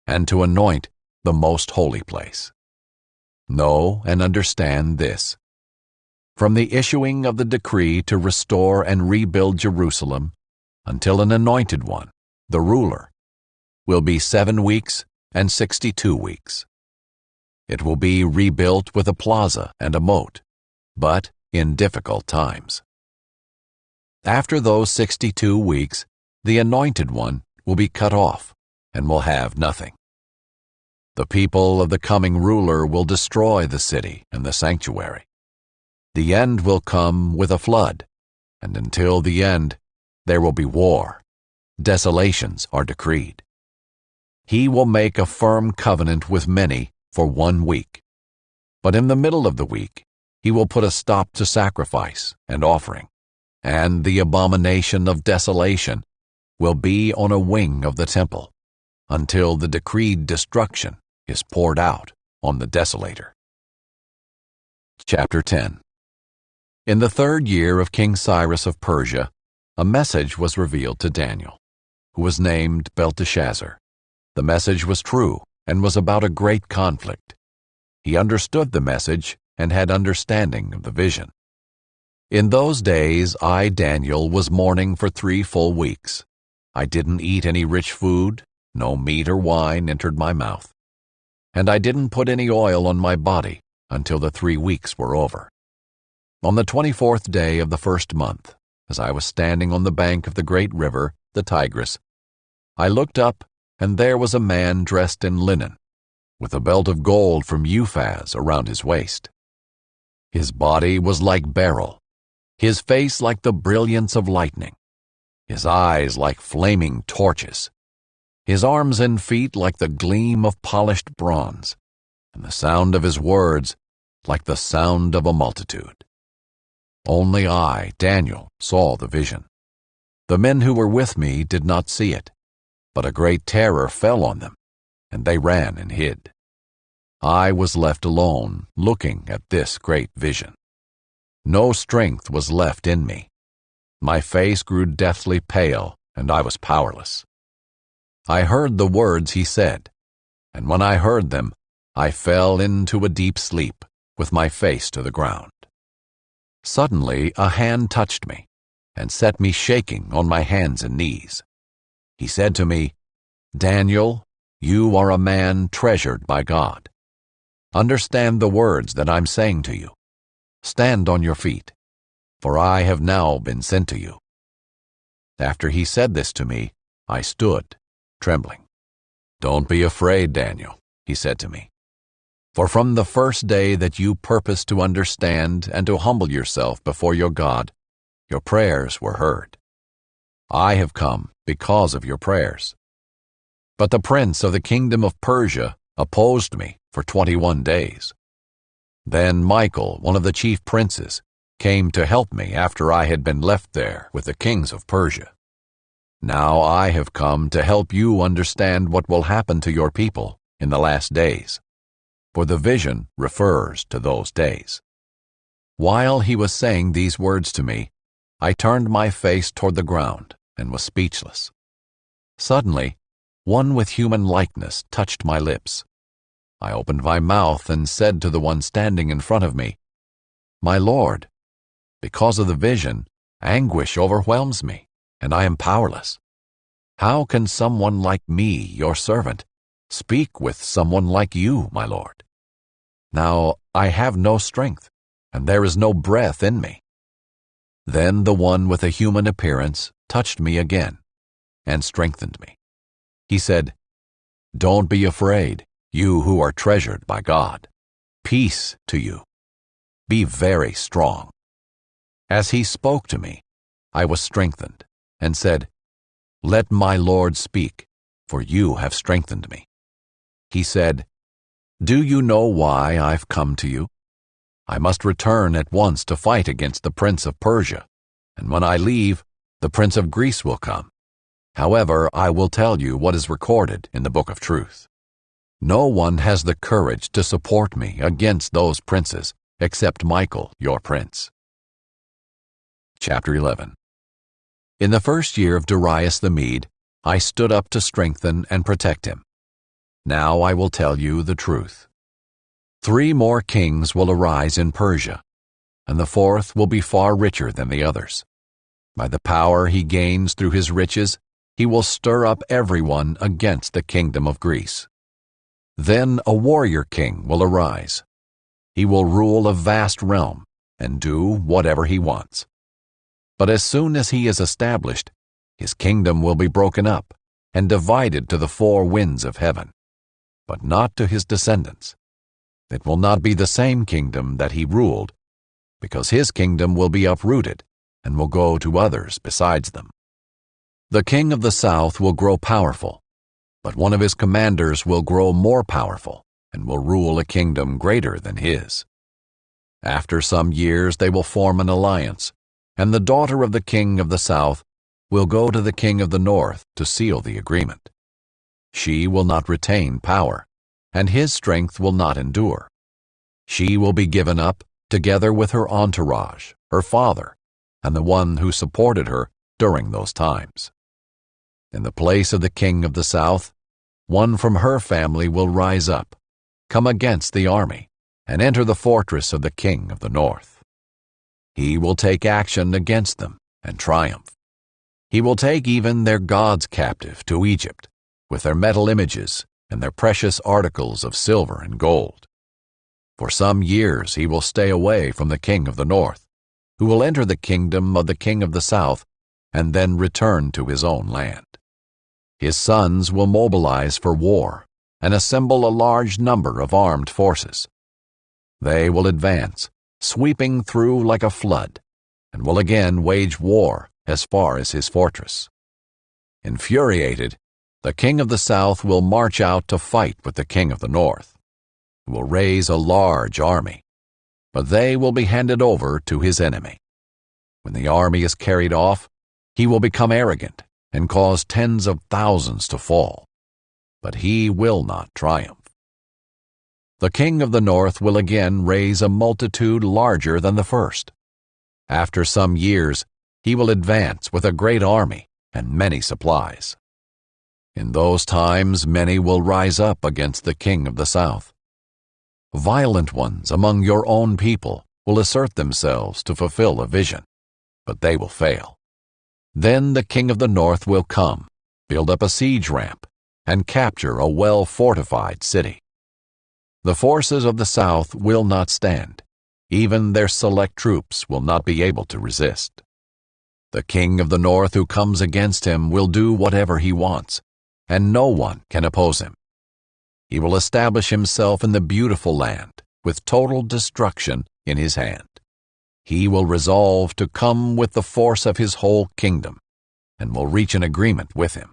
and to anoint the most holy place. Know and understand this. From the issuing of the decree to restore and rebuild Jerusalem until an anointed one, the ruler, will be 7 weeks and 62 weeks. It will be rebuilt with a plaza and a moat, but in difficult times. After those 62 weeks, the Anointed One will be cut off and will have nothing. The people of the coming ruler will destroy the city and the sanctuary. The end will come with a flood, and until the end, there will be war. Desolations are decreed. He will make a firm covenant with many for 1 week. But in the middle of the week, he will put a stop to sacrifice and offering, and the abomination of desolation will be on a wing of the temple, until the decreed destruction is poured out on the desolator. Chapter 10. In the 3rd year of King Cyrus of Persia, a message was revealed to Daniel, who was named Belteshazzar. The message was true and was about a great conflict. He understood the message and had understanding of the vision. In those days I, Daniel, was mourning for 3 full weeks. I didn't eat any rich food, no meat or wine entered my mouth, and I didn't put any oil on my body until the 3 weeks were over. On the 24th day of the 1st month, as I was standing on the bank of the great river, the Tigris, I looked up, and there was a man dressed in linen, with a belt of gold from Uphaz around his waist. His body was like beryl, his face like the brilliance of lightning, his eyes like flaming torches, his arms and feet like the gleam of polished bronze, and the sound of his words like the sound of a multitude. Only I, Daniel, saw the vision. The men who were with me did not see it, but a great terror fell on them, and they ran and hid. I was left alone, looking at this great vision. No strength was left in me. My face grew deathly pale, and I was powerless. I heard the words he said, and when I heard them, I fell into a deep sleep, with my face to the ground. Suddenly a hand touched me, and set me shaking on my hands and knees. He said to me, "Daniel, you are a man treasured by God. Understand the words that I'm saying to you. Stand on your feet, for I have now been sent to you." After he said this to me, I stood, trembling. "Don't be afraid, Daniel," he said to me. "For from the first day that you purposed to understand and to humble yourself before your God, your prayers were heard. I have come because of your prayers. But the prince of the kingdom of Persia opposed me for 21 days. Then Michael, one of the chief princes, came to help me after I had been left there with the kings of Persia. Now I have come to help you understand what will happen to your people in the last days, for the vision refers to those days." While he was saying these words to me, I turned my face toward the ground and was speechless. Suddenly, one with human likeness touched my lips. I opened my mouth and said to the one standing in front of me, "My Lord, because of the vision, anguish overwhelms me, and I am powerless. How can someone like me, your servant, speak with someone like you, my Lord? Now I have no strength, and there is no breath in me." Then the one with a human appearance touched me again and strengthened me. He said, "Don't be afraid, you who are treasured by God. Peace to you. Be very strong." As he spoke to me, I was strengthened and said, "Let my Lord speak, for you have strengthened me." He said, "Do you know why I've come to you? I must return at once to fight against the prince of Persia, and when I leave, the prince of Greece will come. However, I will tell you what is recorded in the book of truth. No one has the courage to support me against those princes, except Michael, your prince." Chapter 11. In the 1st year of Darius the Mede, I stood up to strengthen and protect him. Now I will tell you the truth. 3 more kings will arise in Persia, and the 4th will be far richer than the others. By the power he gains through his riches, he will stir up everyone against the kingdom of Greece. Then a warrior king will arise. He will rule a vast realm and do whatever he wants. But as soon as he is established, his kingdom will be broken up and divided to the four winds of heaven, but not to his descendants. It will not be the same kingdom that he ruled, because his kingdom will be uprooted and will go to others besides them. The king of the south will grow powerful, but one of his commanders will grow more powerful and will rule a kingdom greater than his. After some years they will form an alliance, and the daughter of the king of the south will go to the king of the north to seal the agreement. She will not retain power, and his strength will not endure. She will be given up together with her entourage, her father, and the one who supported her during those times. In the place of the king of the south, one from her family will rise up, come against the army, and enter the fortress of the king of the north. He will take action against them and triumph. He will take even their gods captive to Egypt, with their metal images and their precious articles of silver and gold. For some years he will stay away from the king of the north, who will enter the kingdom of the king of the south and then return to his own land. His sons will mobilize for war and assemble a large number of armed forces. They will advance, sweeping through like a flood, and will again wage war as far as his fortress. Infuriated, the king of the south will march out to fight with the king of the north, who will raise a large army, but they will be handed over to his enemy. When the army is carried off, he will become arrogant and cause tens of thousands to fall, but he will not triumph. The king of the north will again raise a multitude larger than the first. After some years, he will advance with a great army and many supplies. In those times many will rise up against the king of the south. Violent ones among your own people will assert themselves to fulfill a vision, but they will fail. Then the king of the north will come, build up a siege ramp, and capture a well-fortified city. The forces of the south will not stand. Even their select troops will not be able to resist. The king of the north who comes against him will do whatever he wants, and no one can oppose him. He will establish himself in the beautiful land, with total destruction in his hand. He will resolve to come with the force of his whole kingdom, and will reach an agreement with him.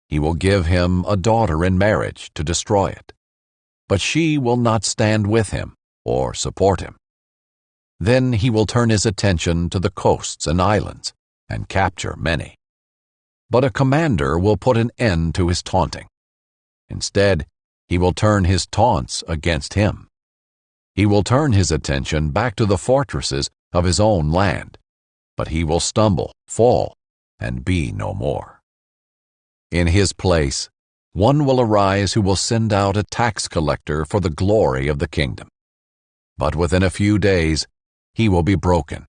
He will give him a daughter in marriage to destroy it, but she will not stand with him or support him. Then he will turn his attention to the coasts and islands and capture many. But a commander will put an end to his taunting. Instead, he will turn his taunts against him. He will turn his attention back to the fortresses of his own land, but he will stumble, fall, and be no more. In his place, one will arise who will send out a tax collector for the glory of the kingdom. But within a few days, he will be broken,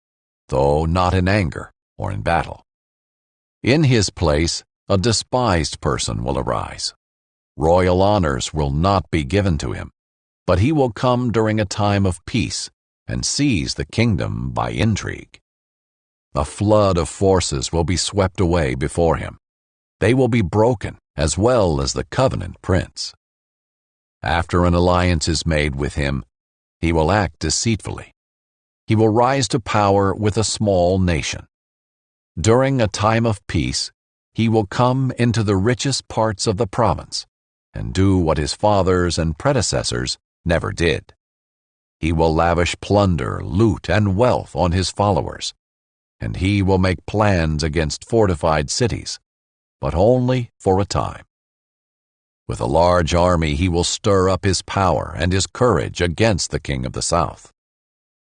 though not in anger or in battle. In his place, a despised person will arise. Royal honors will not be given to him, but he will come during a time of peace and seize the kingdom by intrigue. A flood of forces will be swept away before him. They will be broken as well as the covenant prince. After an alliance is made with him, he will act deceitfully. He will rise to power with a small nation. During a time of peace, he will come into the richest parts of the province and do what his fathers and predecessors never did. He will lavish plunder, loot, and wealth on his followers, and he will make plans against fortified cities, but only for a time. With a large army he will stir up his power and his courage against the king of the south.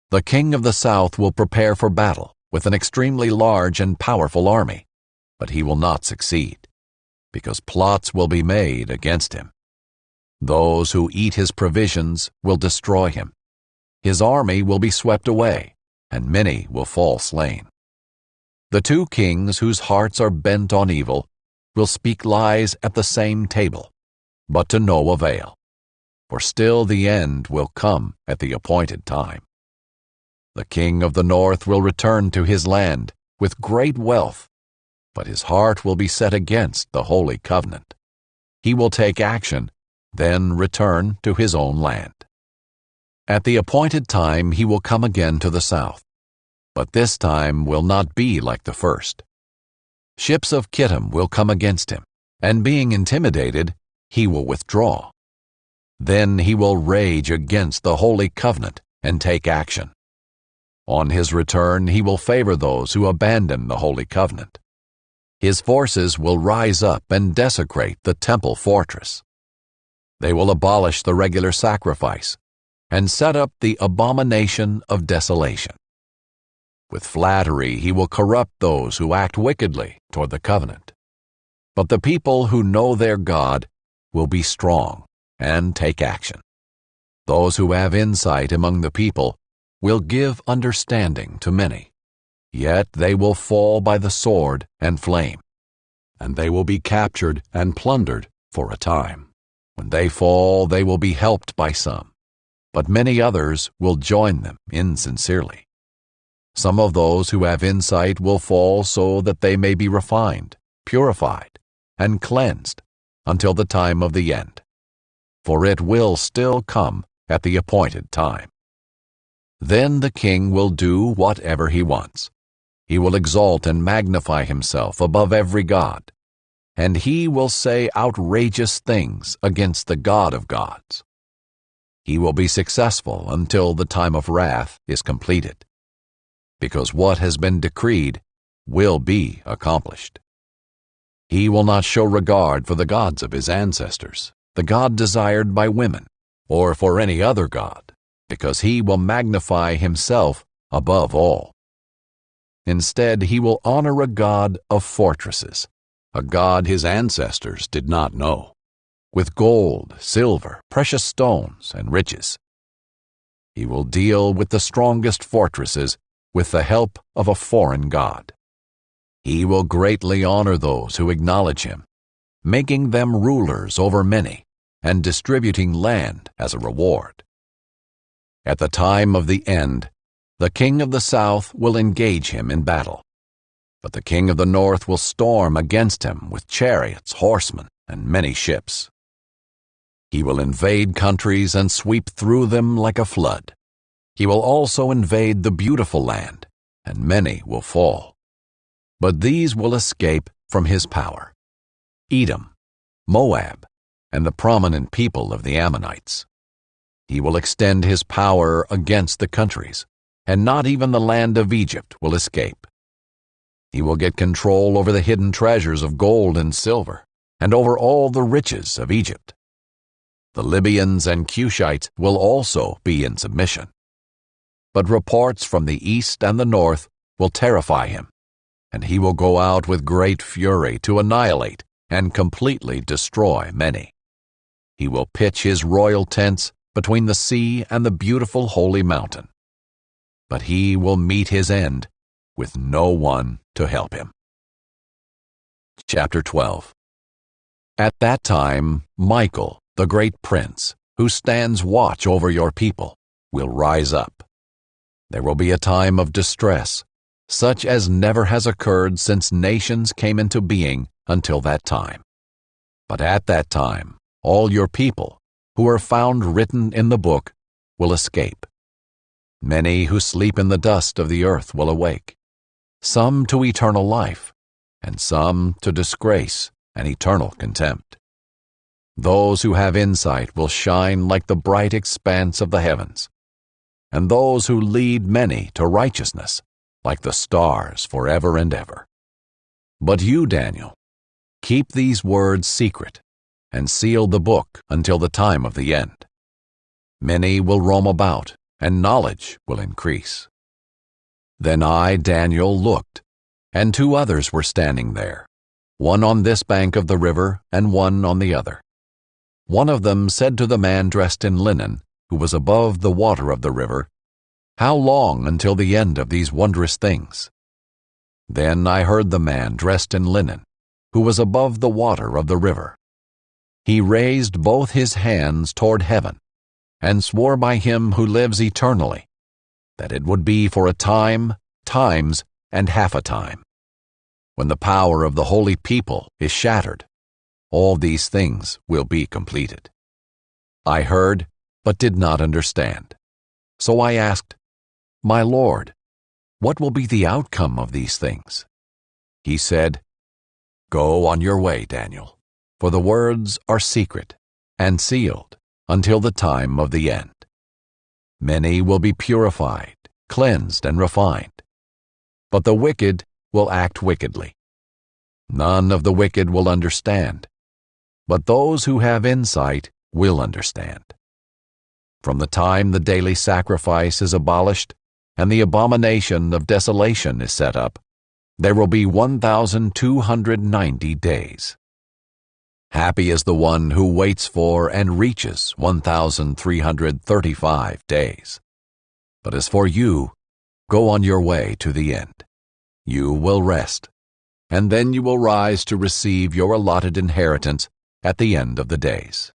The king of the south will prepare for battle with an extremely large and powerful army, but he will not succeed, because plots will be made against him. Those who eat his provisions will destroy him. His army will be swept away, and many will fall slain. The two kings whose hearts are bent on evil will speak lies at the same table, but to no avail, for still the end will come at the appointed time. The king of the north will return to his land with great wealth, but his heart will be set against the holy covenant. He will take action, then return to his own land. At the appointed time he will come again to the south, but this time will not be like the first. Ships of Kittim will come against him, and being intimidated, he will withdraw. Then he will rage against the holy covenant and take action. On his return he will favor those who abandon the holy covenant. His forces will rise up and desecrate the temple fortress. They will abolish the regular sacrifice and set up the abomination of desolation. With flattery he will corrupt those who act wickedly toward the covenant. But the people who know their God will be strong and take action. Those who have insight among the people will give understanding to many. Yet they will fall by the sword and flame, and they will be captured and plundered for a time. When they fall, they will be helped by some, but many others will join them insincerely. Some of those who have insight will fall so that they may be refined, purified, and cleansed until the time of the end, for it will still come at the appointed time. Then the king will do whatever he wants. He will exalt and magnify himself above every god, and he will say outrageous things against the God of gods. He will be successful until the time of wrath is completed, because what has been decreed will be accomplished. He will not show regard for the gods of his ancestors, the God desired by women, or for any other god, because he will magnify himself above all. Instead, he will honor a God of fortresses, a God his ancestors did not know, with gold, silver, precious stones, and riches. He will deal with the strongest fortresses with the help of a foreign god. He will greatly honor those who acknowledge him, making them rulers over many and distributing land as a reward. At the time of the end, the king of the south will engage him in battle, but the king of the north will storm against him with chariots, horsemen, and many ships. He will invade countries and sweep through them like a flood. He will also invade the beautiful land, and many will fall. But these will escape from his power: Edom, Moab, and the prominent people of the Ammonites. He will extend his power against the countries, and not even the land of Egypt will escape. He will get control over the hidden treasures of gold and silver, and over all the riches of Egypt. The Libyans and Cushites will also be in submission. But reports from the east and the north will terrify him, and he will go out with great fury to annihilate and completely destroy many. He will pitch his royal tents between the sea and the beautiful holy mountain. But he will meet his end with no one to help him. Chapter 12. At that time, Michael, the great prince, who stands watch over your people, will rise up. There will be a time of distress, such as never has occurred since nations came into being until that time. But at that time, all your people, who are found written in the book, will escape. Many who sleep in the dust of the earth will awake, some to eternal life, and some to disgrace and eternal contempt. Those who have insight will shine like the bright expanse of the heavens, and those who lead many to righteousness like the stars forever and ever. But you, Daniel, keep these words secret and seal the book until the time of the end. Many will roam about, and knowledge will increase. Then I, Daniel, looked, and two others were standing there, one on this bank of the river and one on the other. One of them said to the man dressed in linen, who was above the water of the river, "How long until the end of these wondrous things?" Then I heard the man dressed in linen, who was above the water of the river. He raised both his hands toward heaven, and swore by him who lives eternally, that it would be for a time, times, and half a time. When the power of the holy people is shattered, all these things will be completed. I heard, but did not understand. So I asked, "My Lord, what will be the outcome of these things?" He said, "Go on your way, Daniel, for the words are secret and sealed until the time of the end. Many will be purified, cleansed, and refined, but the wicked will act wickedly. None of the wicked will understand, but those who have insight will understand. From the time the daily sacrifice is abolished and the abomination of desolation is set up, there will be 1,290 days. Happy is the one who waits for and reaches 1,335 days. But as for you, go on your way to the end. You will rest, and then you will rise to receive your allotted inheritance at the end of the days."